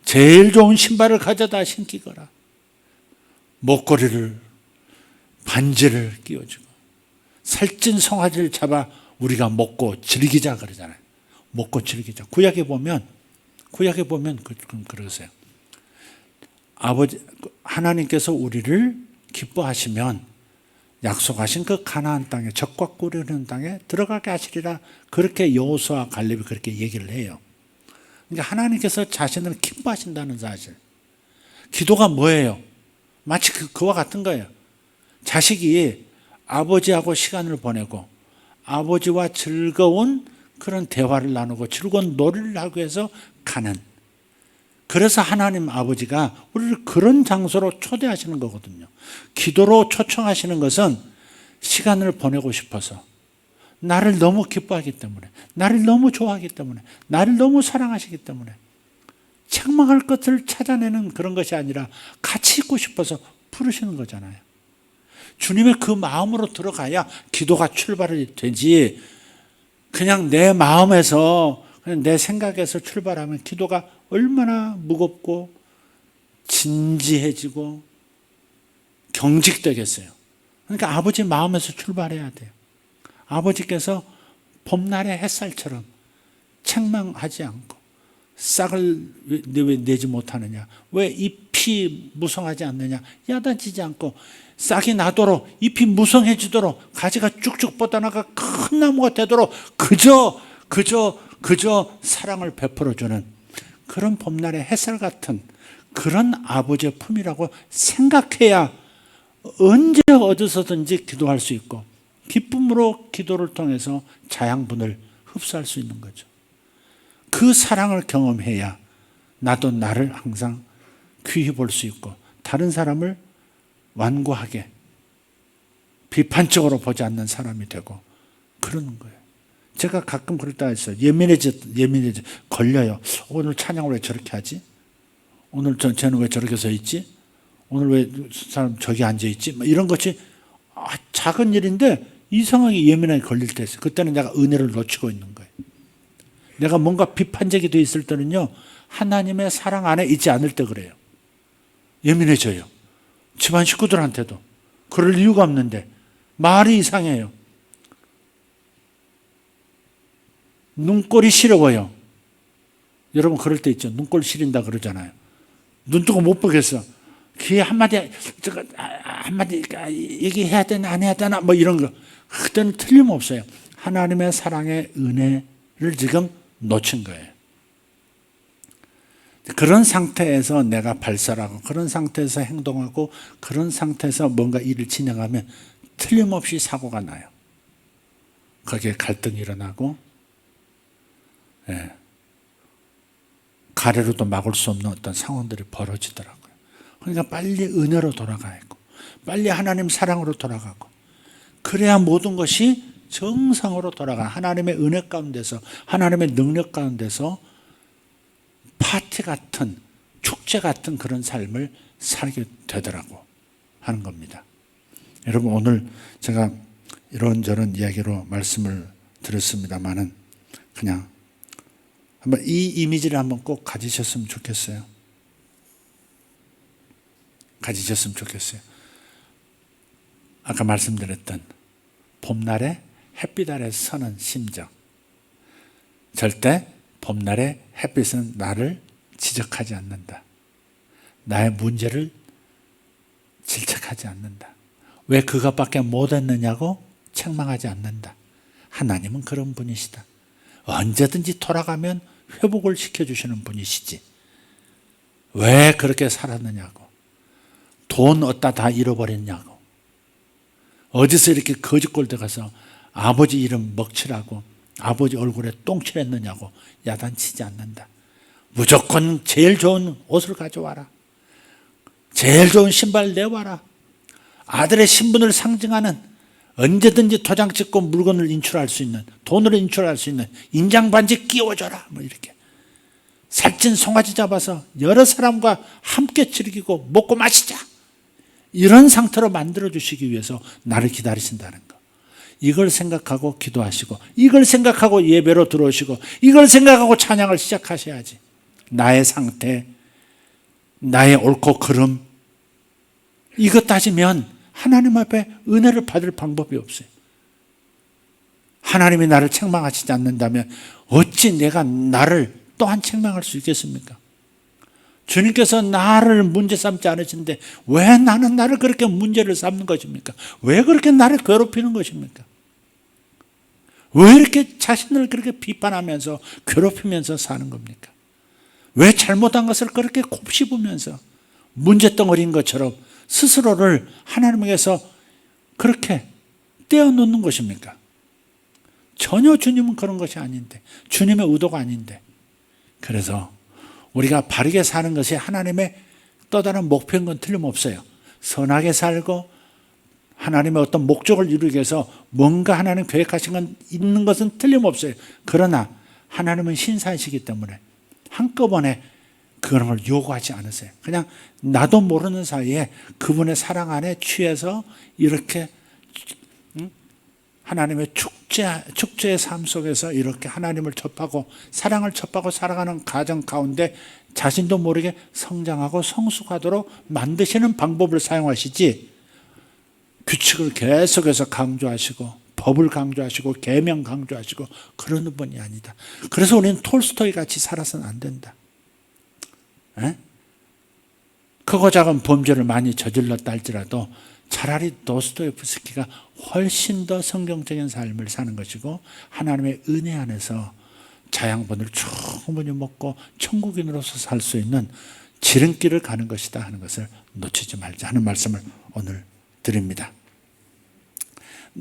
제일 좋은 신발을 가져다 신기거라. 목걸이를 반지를 끼워주고 살찐 송아지를 잡아 우리가 먹고 즐기자 그러잖아요. 먹고 즐기자. 구약에 보면 그러세요. 아버지 하나님께서 우리를 기뻐하시면 약속하신 그 가나안 땅에 적과 꿀이 땅에 들어가게 하시리라. 그렇게 여호수아 갈렙이 그렇게 얘기를 해요. 그러니까 하나님께서 자신을 기뻐하신다는 사실. 기도가 뭐예요? 마치 그와 같은 거예요. 자식이 아버지하고 시간을 보내고 아버지와 즐거운 그런 대화를 나누고 즐거운 놀이를 하기 위해서 가는. 그래서 하나님 아버지가 우리를 그런 장소로 초대하시는 거거든요. 기도로 초청하시는 것은 시간을 보내고 싶어서 나를 너무 기뻐하기 때문에 나를 너무 좋아하기 때문에 나를 너무 사랑하시기 때문에 책망할 것을 찾아내는 그런 것이 아니라 같이 있고 싶어서 부르시는 거잖아요. 주님의 그 마음으로 들어가야 기도가 출발이 되지 그냥 내 마음에서 그냥 내 생각에서 출발하면 기도가 얼마나 무겁고 진지해지고 경직되겠어요. 그러니까 아버지 마음에서 출발해야 돼요. 아버지께서 봄날의 햇살처럼 책망하지 않고 싹을 왜 내지 못하느냐, 왜 잎이 무성하지 않느냐, 야단치지 않고 싹이 나도록 잎이 무성해지도록 가지가 쭉쭉 뻗어나가 큰 나무가 되도록 그저 사랑을 베풀어주는 그런 봄날의 햇살 같은 그런 아버지의 품이라고 생각해야 언제 어디서든지 기도할 수 있고 기쁨으로 기도를 통해서 자양분을 흡수할 수 있는 거죠. 그 사랑을 경험해야 나도 나를 항상 귀히 볼 수 있고 다른 사람을 완고하게 비판적으로 보지 않는 사람이 되고 그러는 거예요. 제가 가끔 그럴 때가 있어요. 예민해져 걸려요. 오늘 찬양을 왜 저렇게 하지? 오늘 쟤는 왜 저렇게 서 있지? 오늘 왜 사람 저기 앉아 있지? 이런 것이 작은 일인데 이상하게 예민하게 걸릴 때 있어요. 그때는 내가 은혜를 놓치고 있는 거예요. 내가 뭔가 비판적이 돼 있을 때는요, 하나님의 사랑 안에 있지 않을 때 그래요. 예민해져요. 집안 식구들한테도 그럴 이유가 없는데 말이 이상해요. 눈꼴이 시려워요. 여러분 그럴 때 있죠. 눈꼴 시린다 그러잖아요. 눈 뜨고 못 보겠어. 귀에 한마디 얘기해야 되나 안 해야 되나 뭐 이런 거. 그때는 틀림없어요. 하나님의 사랑의 은혜를 지금 놓친 거예요. 그런 상태에서 내가 발설하고 그런 상태에서 행동하고 그런 상태에서 뭔가 일을 진행하면 틀림없이 사고가 나요. 거기에 갈등이 일어나고 가래로도 막을 수 없는 어떤 상황들이 벌어지더라고요. 그러니까 빨리 은혜로 돌아가야 하고 빨리 하나님 사랑으로 돌아가고 그래야 모든 것이 정상으로 돌아가 하나님의 은혜 가운데서 하나님의 능력 가운데서 파티 같은 축제 같은 그런 삶을 살게 되더라고 하는 겁니다. 여러분 오늘 제가 이런저런 이야기로 말씀을 드렸습니다만은 그냥 한번 이 이미지를 한번 꼭 가지셨으면 좋겠어요. 가지셨으면 좋겠어요. 아까 말씀드렸던 봄날에 햇빛 아래 서는 심정. 절대 봄날의 햇빛은 나를 지적하지 않는다. 나의 문제를 질책하지 않는다. 왜 그것밖에 못했느냐고 책망하지 않는다. 하나님은 그런 분이시다. 언제든지 돌아가면 회복을 시켜주시는 분이시지. 왜 그렇게 살았느냐고. 돈 얻다 다 잃어버렸냐고. 어디서 이렇게 거짓골 들어가서 아버지 이름 먹칠하고 아버지 얼굴에 똥칠했느냐고 야단치지 않는다. 무조건 제일 좋은 옷을 가져와라. 제일 좋은 신발 내와라. 아들의 신분을 상징하는 언제든지 도장 찍고 물건을 인출할 수 있는, 돈으로 인출할 수 있는 인장 반지 끼워줘라. 뭐 이렇게 살찐 송아지 잡아서 여러 사람과 함께 즐기고 먹고 마시자. 이런 상태로 만들어 주시기 위해서 나를 기다리신다는 거. 이걸 생각하고 기도하시고, 이걸 생각하고 예배로 들어오시고, 이걸 생각하고 찬양을 시작하셔야지. 나의 상태, 나의 옳고 그름, 이것 따지면 하나님 앞에 은혜를 받을 방법이 없어요. 하나님이 나를 책망하시지 않는다면 어찌 내가 나를 또한 책망할 수 있겠습니까? 주님께서 나를 문제 삼지 않으신데 왜 나는 나를 그렇게 문제를 삼는 것입니까? 왜 그렇게 나를 괴롭히는 것입니까? 왜 이렇게 자신을 그렇게 비판하면서 괴롭히면서 사는 겁니까? 왜 잘못한 것을 그렇게 곱씹으면서 문제덩어리인 것처럼 스스로를 하나님에게서 그렇게 떼어놓는 것입니까? 전혀 주님은 그런 것이 아닌데, 주님의 의도가 아닌데. 그래서 우리가 바르게 사는 것이 하나님의 또 다른 목표인 건 틀림없어요. 선하게 살고 하나님의 어떤 목적을 이루기 위해서 뭔가 하나님 계획하신 건 있는 것은 틀림없어요. 그러나 하나님은 신사이시기 때문에 한꺼번에 그런 걸 요구하지 않으세요. 그냥 나도 모르는 사이에 그분의 사랑 안에 취해서 이렇게 하나님의 축제의 삶 속에서 이렇게 하나님을 접하고 사랑을 접하고 살아가는 가정 가운데 자신도 모르게 성장하고 성숙하도록 만드시는 방법을 사용하시지, 규칙을 계속해서 강조하시고 법을 강조하시고 계명 강조하시고 그러는 분이 아니다. 그래서 우리는 톨스토이 같이 살아서는 안 된다. 크고 작은 범죄를 많이 저질렀다 할지라도 차라리 도스토옙스키가 훨씬 더 성경적인 삶을 사는 것이고 하나님의 은혜 안에서 자양분을 충분히 먹고 천국인으로서 살 수 있는 지름길을 가는 것이다 하는 것을 놓치지 말자 하는 말씀을 오늘 드립니다.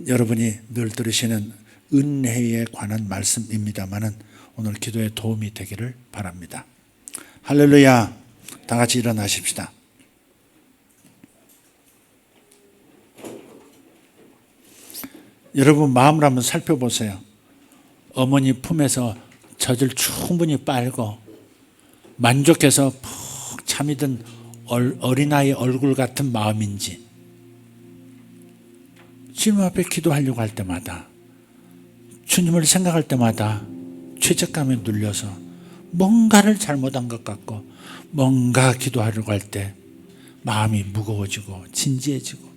여러분이 늘 들으시는 은혜에 관한 말씀입니다마는 오늘 기도에 도움이 되기를 바랍니다. 할렐루야. 다 같이 일어나십시다. 여러분 마음을 한번 살펴보세요. 어머니 품에서 젖을 충분히 빨고 만족해서 푹 잠이 든 어린아이 얼굴 같은 마음인지, 주님 앞에 기도하려고 할 때마다, 주님을 생각할 때마다 죄책감에 눌려서 뭔가를 잘못한 것 같고 뭔가 기도하려고 할 때 마음이 무거워지고 진지해지고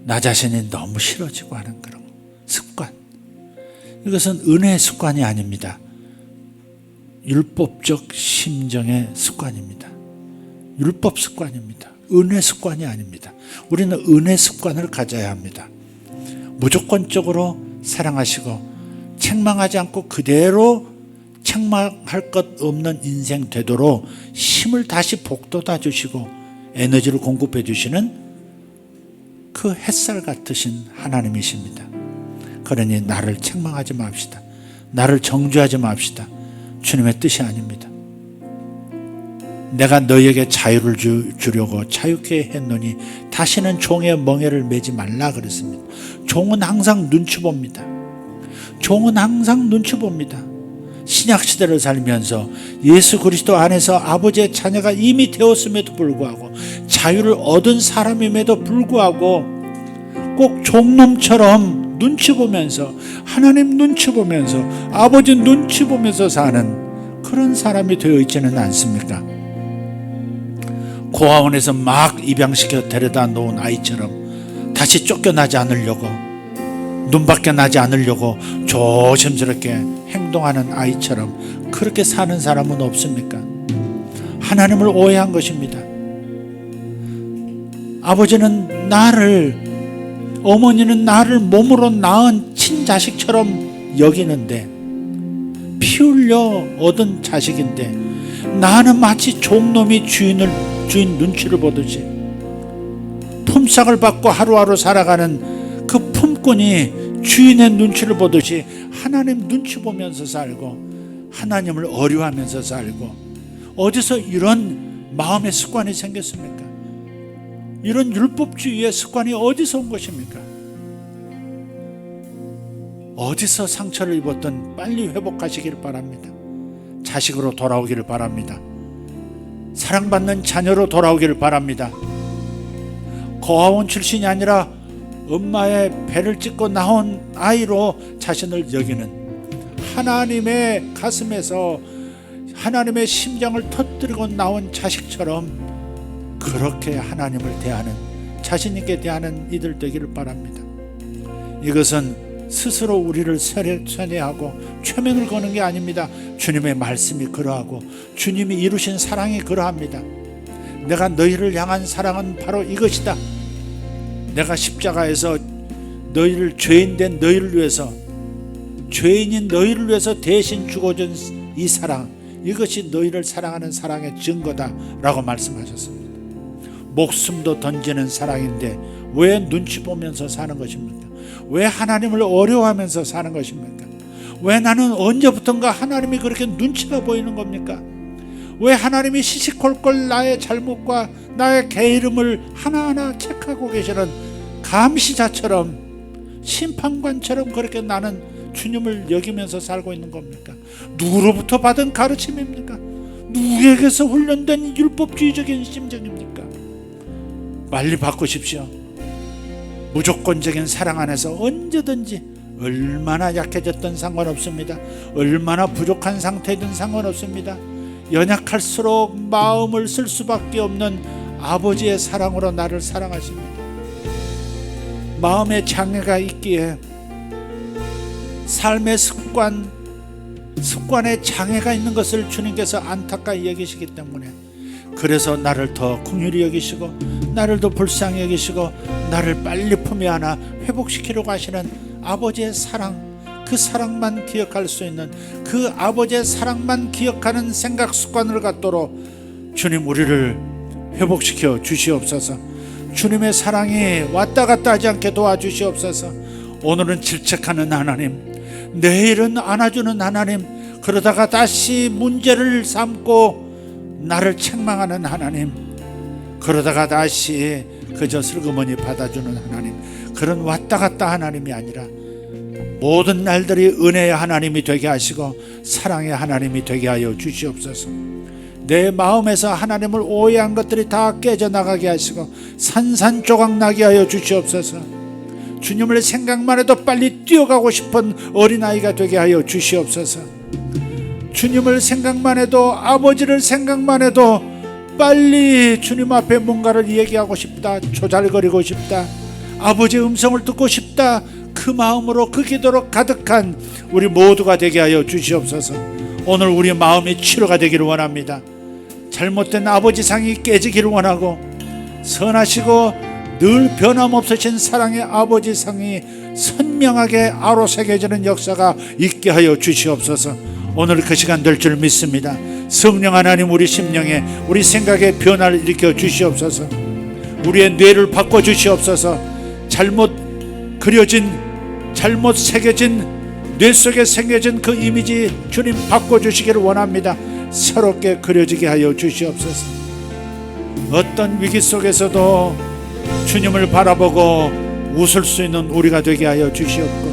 나 자신이 너무 싫어지고 하는 그런 습관. 이것은 은혜의 습관이 아닙니다. 율법적 심정의 습관입니다. 율법 습관입니다. 은혜 습관이 아닙니다. 우리는 은혜 습관을 가져야 합니다. 무조건적으로 사랑하시고 책망하지 않고 그대로 책망할 것 없는 인생 되도록 힘을 다시 북돋아 주시고 에너지를 공급해 주시는 그 햇살 같으신 하나님이십니다. 그러니 나를 책망하지 맙시다. 나를 정죄하지 맙시다. 주님의 뜻이 아닙니다. 내가 너희에게 자유를 주려고 자유케 했노니 다시는 종의 멍에를 매지 말라 그랬습니다. 종은 항상 눈치 봅니다. 종은 항상 눈치 봅니다. 신약시대를 살면서 예수 그리스도 안에서 아버지의 자녀가 이미 되었음에도 불구하고 자유를 얻은 사람임에도 불구하고 꼭 종놈처럼 눈치 보면서 하나님 눈치 보면서 아버지 눈치 보면서 사는 그런 사람이 되어 있지는 않습니까? 고아원에서 막 입양시켜 데려다 놓은 아이처럼 다시 쫓겨나지 않으려고, 눈밖에 나지 않으려고 조심스럽게 행동하는 아이처럼 그렇게 사는 사람은 없습니까? 하나님을 오해한 것입니다. 아버지는 나를, 어머니는 나를 몸으로 낳은 친자식처럼 여기는데, 피 흘려 얻은 자식인데 나는 마치 종놈이 주인 눈치를 보듯이 품삯을 받고 하루하루 살아가는 그 품꾼이 주인의 눈치를 보듯이 하나님 눈치 보면서 살고 하나님을 어려워하면서 살고, 어디서 이런 마음의 습관이 생겼습니까? 이런 율법주의의 습관이 어디서 온 것입니까? 어디서 상처를 입었든 빨리 회복하시길 바랍니다. 자식으로 돌아오기를 바랍니다. 사랑받는 자녀로 돌아오기를 바랍니다. 고아원 출신이 아니라 엄마의 배를 찢고 나온 아이로 자신을 여기는, 하나님의 가슴에서 하나님의 심장을 터뜨리고 나온 자식처럼 그렇게 하나님을 대하는, 자신 있게 대하는 이들 되기를 바랍니다. 이것은 스스로 우리를 세뇌하고 최면을 거는 게 아닙니다. 주님의 말씀이 그러하고 주님이 이루신 사랑이 그러합니다. 내가 너희를 향한 사랑은 바로 이것이다. 내가 십자가에서 너희를, 죄인된 너희를 위해서, 죄인인 너희를 위해서 대신 죽어준 이 사랑, 이것이 너희를 사랑하는 사랑의 증거다 라고 말씀하셨습니다. 목숨도 던지는 사랑인데 왜 눈치 보면서 사는 것입니까? 왜 하나님을 어려워하면서 사는 것입니까? 왜 나는 언제부턴가 하나님이 그렇게 눈치가 보이는 겁니까? 왜 하나님이 시시콜콜 나의 잘못과 나의 게으름을 하나하나 체크하고 계시는 감시자처럼, 심판관처럼 그렇게 나는 주님을 여기면서 살고 있는 겁니까? 누구로부터 받은 가르침입니까? 누구에게서 훈련된 율법주의적인 심정입니까? 빨리 바꾸십시오. 무조건적인 사랑 안에서 언제든지, 얼마나 약해졌든 상관없습니다. 얼마나 부족한 상태든 상관없습니다. 연약할수록 마음을 쓸 수밖에 없는 아버지의 사랑으로 나를 사랑하십니다. 마음에 장애가 있기에, 삶의 습관에 장애가 있는 것을 주님께서 안타까이 여기시기 때문에, 그래서 나를 더 긍휼히 여기시고 나를 더 불쌍히 여기시고 나를 빨리 품에 안아 회복시키려고 하시는 아버지의 사랑, 그 사랑만 기억할 수 있는, 그 아버지의 사랑만 기억하는 생각 습관을 갖도록 주님 우리를 회복시켜 주시옵소서. 주님의 사랑이 왔다 갔다 하지 않게 도와주시옵소서. 오늘은 질책하는 하나님, 내일은 안아주는 하나님, 그러다가 다시 문제를 삼고 나를 책망하는 하나님, 그러다가 다시 그저 슬그머니 받아주는 하나님, 그런 왔다 갔다 하나님이 아니라 모든 날들이 은혜의 하나님이 되게 하시고 사랑의 하나님이 되게 하여 주시옵소서. 내 마음에서 하나님을 오해한 것들이 다 깨져나가게 하시고 산산조각 나게 하여 주시옵소서. 주님을 생각만 해도 빨리 뛰어가고 싶은 어린아이가 되게 하여 주시옵소서. 주님을 생각만 해도, 아버지를 생각만 해도 빨리 주님 앞에 뭔가를 얘기하고 싶다, 조잘거리고 싶다, 아버지의 음성을 듣고 싶다, 그 마음으로, 그 기도로 가득한 우리 모두가 되게 하여 주시옵소서. 오늘 우리 마음이 치료가 되기를 원합니다. 잘못된 아버지상이 깨지기를 원하고, 선하시고 늘 변함없으신 사랑의 아버지상이 선명하게 아로새겨지는 역사가 있게 하여 주시옵소서. 오늘 그 시간 될 줄 믿습니다. 성령 하나님, 우리 심령에, 우리 생각에 변화를 일으켜 주시옵소서. 우리의 뇌를 바꿔 주시옵소서. 잘못 그려진, 잘못 새겨진 뇌 속에 새겨진 그 이미지 주님 바꿔주시기를 원합니다. 새롭게 그려지게 하여 주시옵소서. 어떤 위기 속에서도 주님을 바라보고 웃을 수 있는 우리가 되게 하여 주시옵고,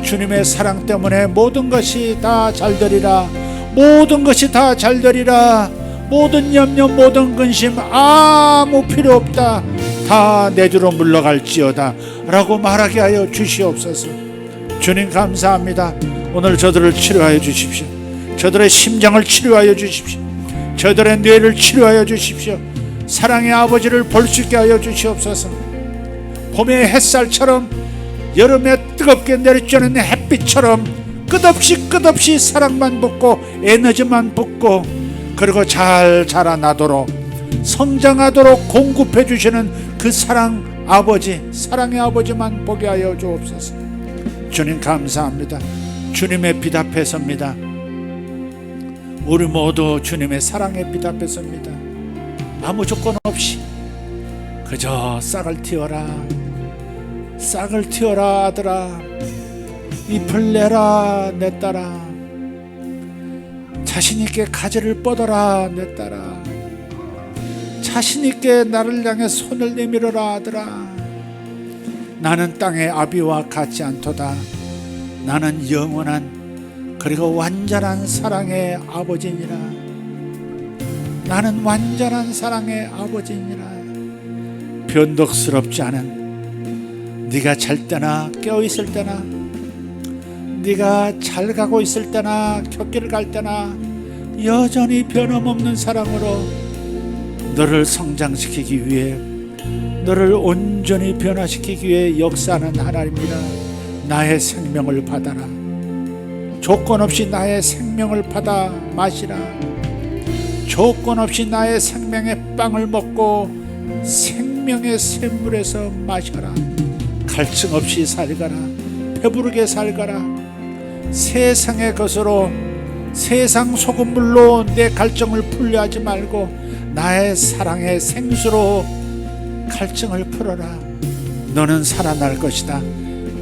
주님의 사랑 때문에 모든 것이 다 잘되리라, 모든 것이 다 잘되리라, 모든 염려, 모든 근심 아무 필요 없다, 다 내주로 물러갈지어다 라고 말하게 하여 주시옵소서. 주님 감사합니다. 오늘 저들을 치료하여 주십시오. 저들의 심장을 치료하여 주십시오. 저들의 뇌를 치료하여 주십시오. 사랑의 아버지를 볼 수 있게 하여 주시옵소서. 봄의 햇살처럼, 여름에 뜨겁게 내리쬐는 햇빛처럼 끝없이 사랑만 붓고 에너지만 붓고, 그리고 잘 자라나도록 성장하도록 공급해 주시는 그 사랑 아버지, 사랑의 아버지만 보게 하여 주옵소서. 주님 감사합니다. 주님의 빛 앞에 섭니다. 우리 모두 주님의 사랑의 빛 앞에 섭니다. 아무 조건 없이 그저 싹을 틔워라, 싹을 틔워라 아들아, 잎을 내라 내 딸아, 자신있게 가지를 뻗어라 내 딸아, 자신있게 나를 향해 손을 내밀어라 아들아. 나는 땅의 아비와 같지 않도다. 나는 영원한 그리고 완전한 사랑의 아버지니라. 나는 완전한 사랑의 아버지니라. 변덕스럽지 않은, 네가 잘 때나 깨어있을 때나, 네가 잘 가고 있을 때나 곁길을 갈 때나 여전히 변함없는 사랑으로 너를 성장시키기 위해, 너를 온전히 변화시키기 위해 역사하는 하나님이라. 나의 생명을 받아라. 조건 없이 나의 생명을 받아 마시라. 조건 없이 나의 생명의 빵을 먹고 생명의 샘물에서 마셔라. 갈증 없이 살가라. 배부르게 살가라. 세상의 것으로, 세상 소금물로 내 갈증을 풀려 하지 말고 나의 사랑의 생수로 갈증을 풀어라. 너는 살아날 것이다.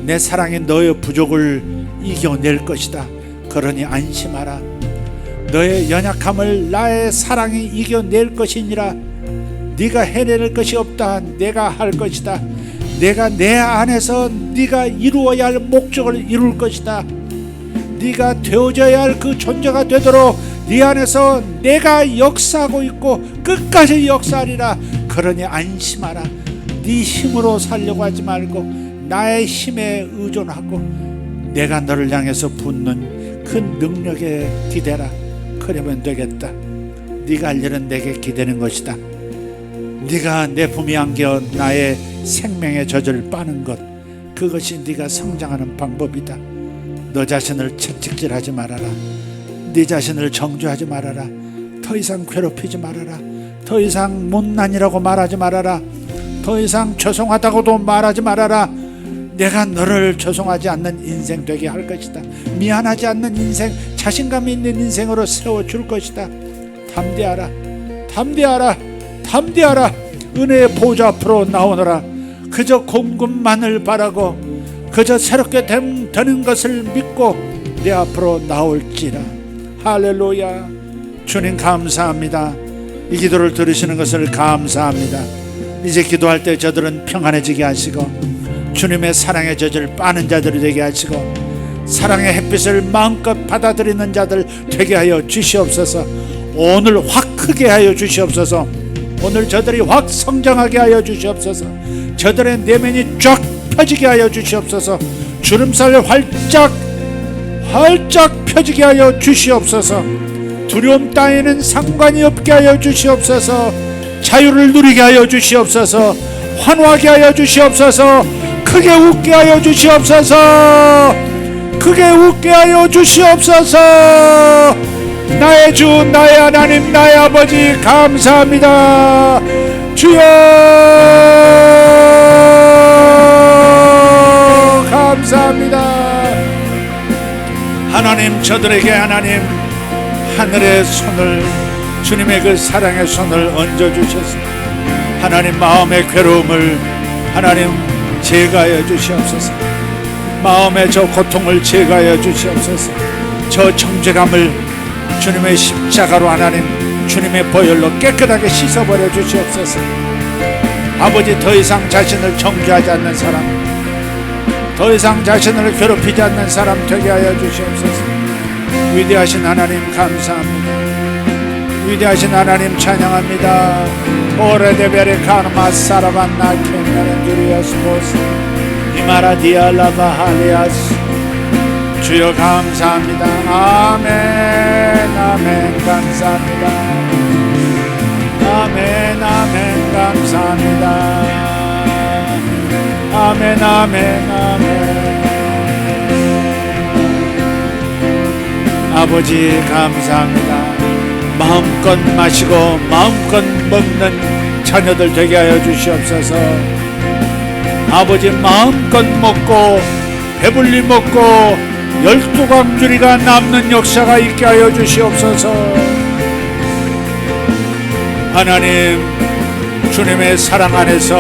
내 사랑이 너의 부족을 이겨낼 것이다. 그러니 안심하라. 너의 연약함을 나의 사랑이 이겨낼 것이니라. 네가 해낼 것이 없다. 내가 할 것이다. 내가 내 안에서 네가 이루어야 할 목적을 이룰 것이다. 네가 되어져야 할 그 존재가 되도록 네 안에서 내가 역사하고 있고 끝까지 역사하리라. 그러니 안심하라. 네 힘으로 살려고 하지 말고 나의 힘에 의존하고 내가 너를 향해서 붓는 그 능력에 기대라. 그러면 되겠다. 네가 할 일은 내게 기대는 것이다. 네가 내 품에 안겨 나의 생명의 젖을 빠는 것, 그것이 네가 성장하는 방법이다. 너 자신을 채찍질하지 말아라. 네 자신을 정죄하지 말아라. 더 이상 괴롭히지 말아라. 더 이상 못난이라고 말하지 말아라. 더 이상 죄송하다고도 말하지 말아라. 내가 너를 죄송하지 않는 인생 되게 할 것이다. 미안하지 않는 인생, 자신감 있는 인생으로 세워줄 것이다. 담대하라. 담대하라. 담대하라. 은혜의 보좌 앞으로 나오너라. 그저 공급만을 바라고 그저 새롭게 되는 것을 믿고 내 앞으로 나올지라. 할렐루야. 주님 감사합니다. 이 기도를 들으시는 것을 감사합니다. 이제 기도할 때 저들은 평안해지게 하시고 주님의 사랑의 젖을 빠는 자들이 되게 하시고 사랑의 햇빛을 마음껏 받아들이는 자들 되게 하여 주시옵소서. 오늘 확 크게 하여 주시옵소서. 오늘 저들이 확 성장하게 하여 주시옵소서. 저들의 내면이 쫙 펴지게 하여 주시옵소서. 주름살 활짝 펴지게 하여 주시옵소서. 두려움 따위는 상관이 없게 하여 주시옵소서. 자유를 누리게 하여 주시옵소서. 환호하게 하여 주시옵소서. 크게 웃게 하여 주시옵소서. 크게 웃게 하여 주시옵소서. 나의 주, 나의 하나님, 나의 아버지 감사합니다. 주여 감사합니다. 하나님, 저들에게 하나님 하늘의 손을, 주님의 그 사랑의 손을 얹어주셔서 하나님 마음의 괴로움을 하나님 제거하여 주시옵소서. 마음의 저 고통을 제거하여 주시옵소서. 저 정죄감을 주님의 십자가로 하나님 주님의 보혈로 깨끗하게 씻어버려 주시옵소서. 아버지, 더 이상 자신을 정죄하지 않는 사람, 더 이상 자신을 괴롭히지 않는 사람 되게 하여 주시옵소서. 위대하신 하나님 감사합니다. 위대하신 하나님 찬양합니다. 오레데베레 카르마 사라반나 켄나는 두리아스보스 이마라디알라바 할리아스. 주여 감사합니다. 아멘 아멘 감사합니다. 아멘 아멘 감사합니다. 아멘 아멘 아멘. 아버지 감사합니다. 마음껏 마시고 마음껏 먹는 자녀들 되게 하여 주시옵소서. 아버지, 마음껏 먹고 배불리 먹고 광주리가 남는 역사가 있게 하여 주시옵소서. 하나님, 주님의 사랑 안에서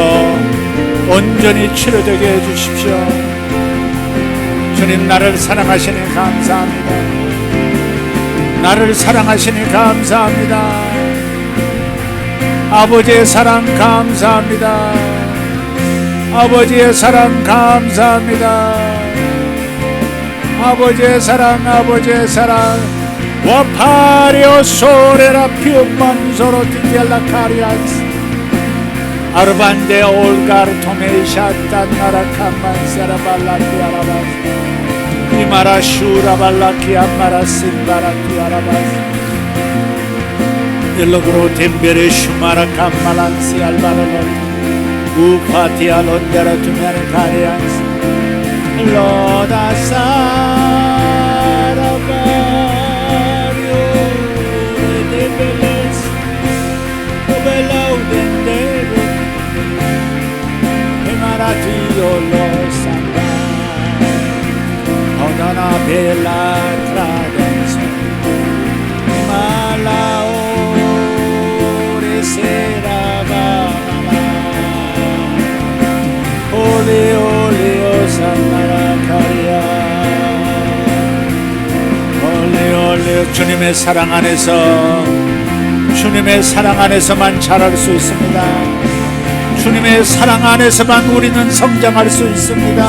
온전히 치료되게 해주십시오. 주님, 나를 사랑하시니 감사합니다. 나를 사랑하시니 감사합니다. 아버지의 사랑 감사합니다. 아버지의 사랑 감사합니다. 아버지의 사랑, 아버지의 사랑. 와파리오 소레라 피움만소로 디텔라 카리안스 아르반데 올가르 토메이샤탄 나라칸만세라 발라키 아라바스 이마라 슈라 발라키 아마라 신바라키 아라바스 일로그로 템베레 슈마라 칸말란시 알바라로 우파티 알론데라 투메르 카리안스 로다사라바리오 데벨레스 오벨라우덴데로 헤마라티오 로산다 오다나 벨라 트라덴스 말라오레 세라바마 올레올레오 산나라 카리아 올레올레오. 주님의 사랑 안에서, 주님의 사랑 안에서만 자랄 수 있습니다. 주님의 사랑 안에서만 우리는 성장할 수 있습니다.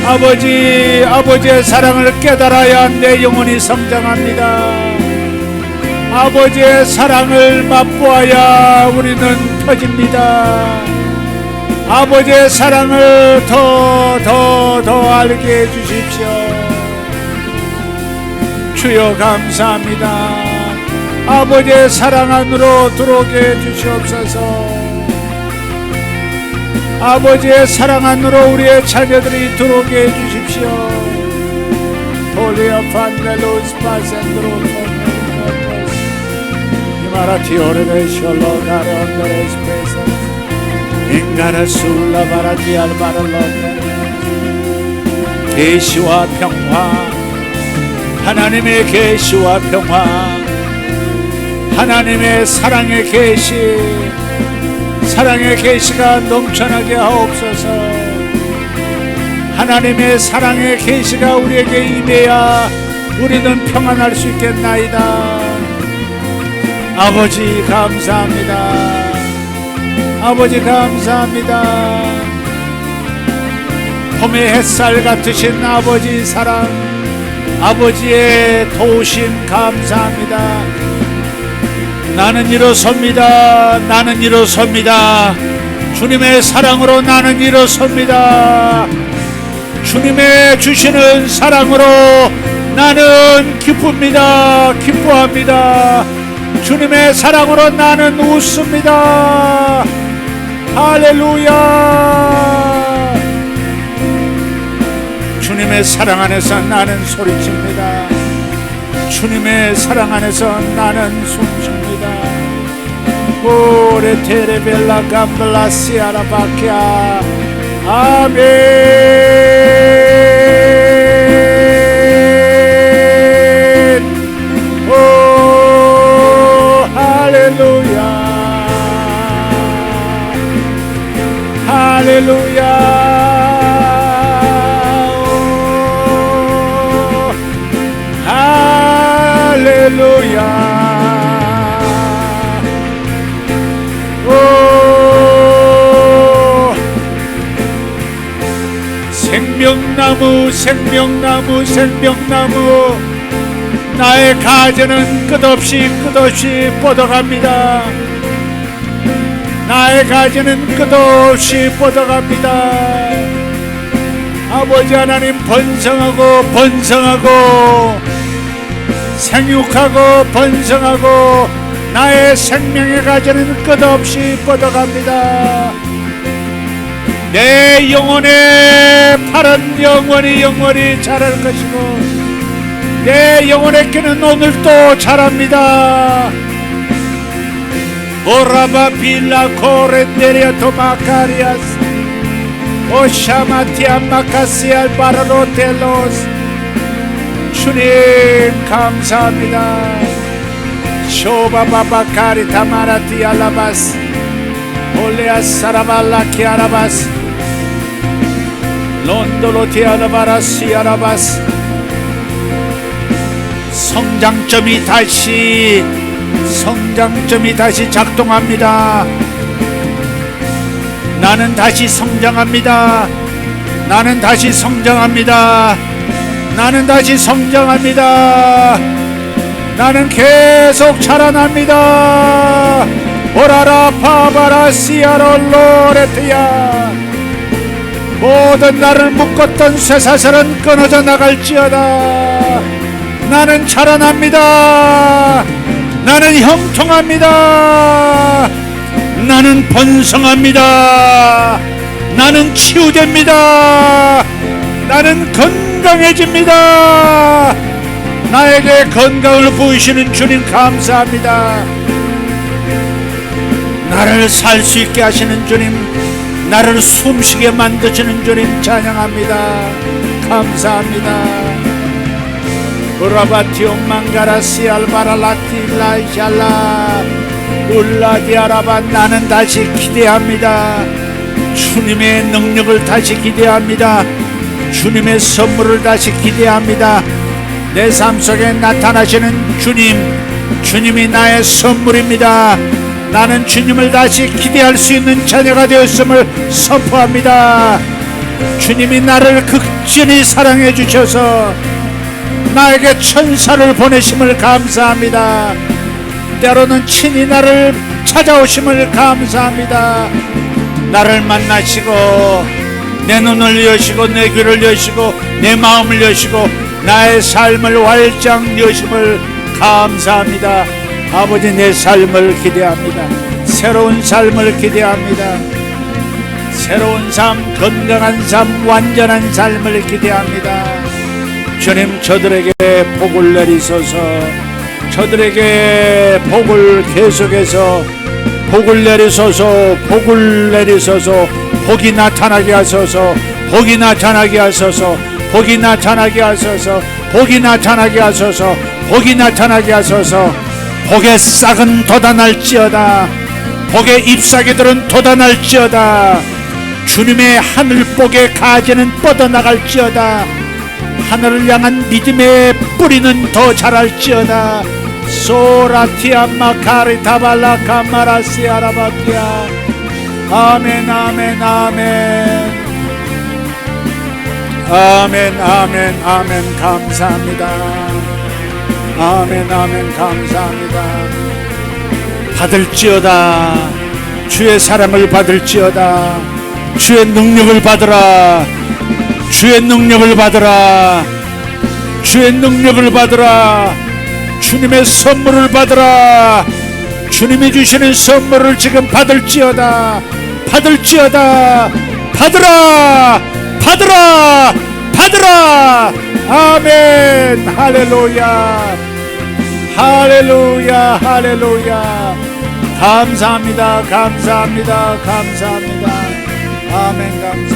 아버지의 사랑을 깨달아야 내 영혼이 성장합니다. 아버지의 사랑을 맛보아야 우리는 펴집니다. 아버지의 사랑을 더 알게 해주십시오. 주여 감사합니다. 아버지의 사랑 안으로 들어오게 해주시옵소서. 아버지의 사랑 안으로 우리의 자녀들이 들어오게 해주십시오. 홀리아 판넬로스 파센드로 이마라티 오레베 셜로 가르온데레 스페이스 인가라 술라 바라티 알바랄로데. 계시와 평화, 하나님의 계시와 평화, 하나님의 사랑의 계시, 사랑의 계시가 넘쳐나게 하옵소서. 하나님의 사랑의 계시가 우리에게 임해야 우리는 평안할 수 있겠나이다. 아버지 감사합니다. 아버지 감사합니다. 봄의 햇살 같으신 아버지 사랑, 아버지의 도우심 감사합니다. 나는 일어섭니다. 나는 일어섭니다. 주님의 사랑으로 나는 일어섭니다. 주님의 주시는 사랑으로 나는 기쁩니다. 기뻐합니다. 주님의 사랑으로 나는 웃습니다. 할렐루야. 주님의 사랑 안에서 나는 소리칩니다. 주님의 사랑 안에서 나는 숨쉽니다. 오레 테레벨라 감블라시 아라바키아 아멘. 오 할렐루야. 할렐루야. 할렐루야. 오 생명나무 생명나무 생명나무 나의 가지는 끝없이 뻗어갑니다. 나의 가지는 끝없이 뻗어갑니다. 아버지 하나님 번성하고 번성하고 생육하고 번성하고 나의 생명의 가지는 끝없이 뻗어갑니다. 내 영혼의 팔은 영원히 자랄 것이고 내 영혼의 끼는 오늘도 자랍니다. 오라바 빌라 코렌데리아 토마카리아스 오샤마티아 마카시알 바라로텔로스 주님 감사합니다. 쇼바바바카리 타마라티 알라바스 올레아 사라발라키 아라바스 론도로티 아라바라시 아라바스. 성장점이 다시 작동합니다. 나는 다시 성장합니다. 나는 다시 성장합니다. 나는 다시 성장합니다. 나는 계속 자라납니다. 오라라 파바라 시아롤로레트야. 모든 나를 묶었던 쇠사슬은 끊어져 나갈지어다. 나는 자라납니다. 나는 형통합니다. 나는 번성합니다. 나는 치유됩니다. 나는 건강해집니다. 나에게 건강을 부으시는 주님 감사합니다. 나를 살 수 있게 하시는 주님, 나를 숨쉬게 만드시는 주님 찬양합니다. 감사합니다. 우라바티오 망가라시 알바라라티 라이샬라 울라디아라바. 나는 다시 기대합니다. 주님의 능력을 다시 기대합니다. 주님의 선물을 다시 기대합니다. 내 삶 속에 나타나시는 주님이 나의 선물입니다. 나는 주님을 다시 기대할 수 있는 자녀가 되었음을 선포합니다. 주님이 나를 극진히 사랑해 주셔서 나에게 천사를 보내심을 감사합니다. 때로는 친히 나를 찾아오심을 감사합니다. 나를 만나시고 내 눈을 여시고 내 귀를 여시고 내 마음을 여시고 나의 삶을 활짝 여심을 감사합니다. 아버지, 내 삶을 기대합니다. 새로운 삶을 기대합니다. 새로운 삶, 건강한 삶, 완전한 삶을 기대합니다. 주님, 저들에게 복을 내리소서. 저들에게 복을 계속해서 복을 내리소서. 복을 내리소서. 복이 나타나게 하소서. 복이 나타나게 하소서. 복이 나타나게 하소서. 복이 나타나게 하소서. 복이 나타나게 하소서. 복의 싹은 돋아날지어다. 복의 잎사귀들은 돋아날지어다. 주님의 하늘복의 가지는 뻗어나갈지어다. 하늘을 향한 믿음의 뿌리는 더 자랄지어다. 소라티아 마카리 타발라 카마라시 아라바티아. 아멘 아멘 아멘 아멘 아멘 아멘. 감사합니다. 아멘 아멘. 감사합니다. 받을지어다. 주의 사랑을 받을지어다. 주의 능력을 받으라. 주의 능력을 받으라. 주의 능력을 받으라. 주님의 선물을 받으라. 주님이 주시는 선물을 지금 받을지어다. 받을지어다. 받으라. 받으라. 받으라. 아멘. 할렐루야. 할렐루야. 할렐루야. 감사합니다. 감사합니다. 감사합니다. 아멘. 감사합니다.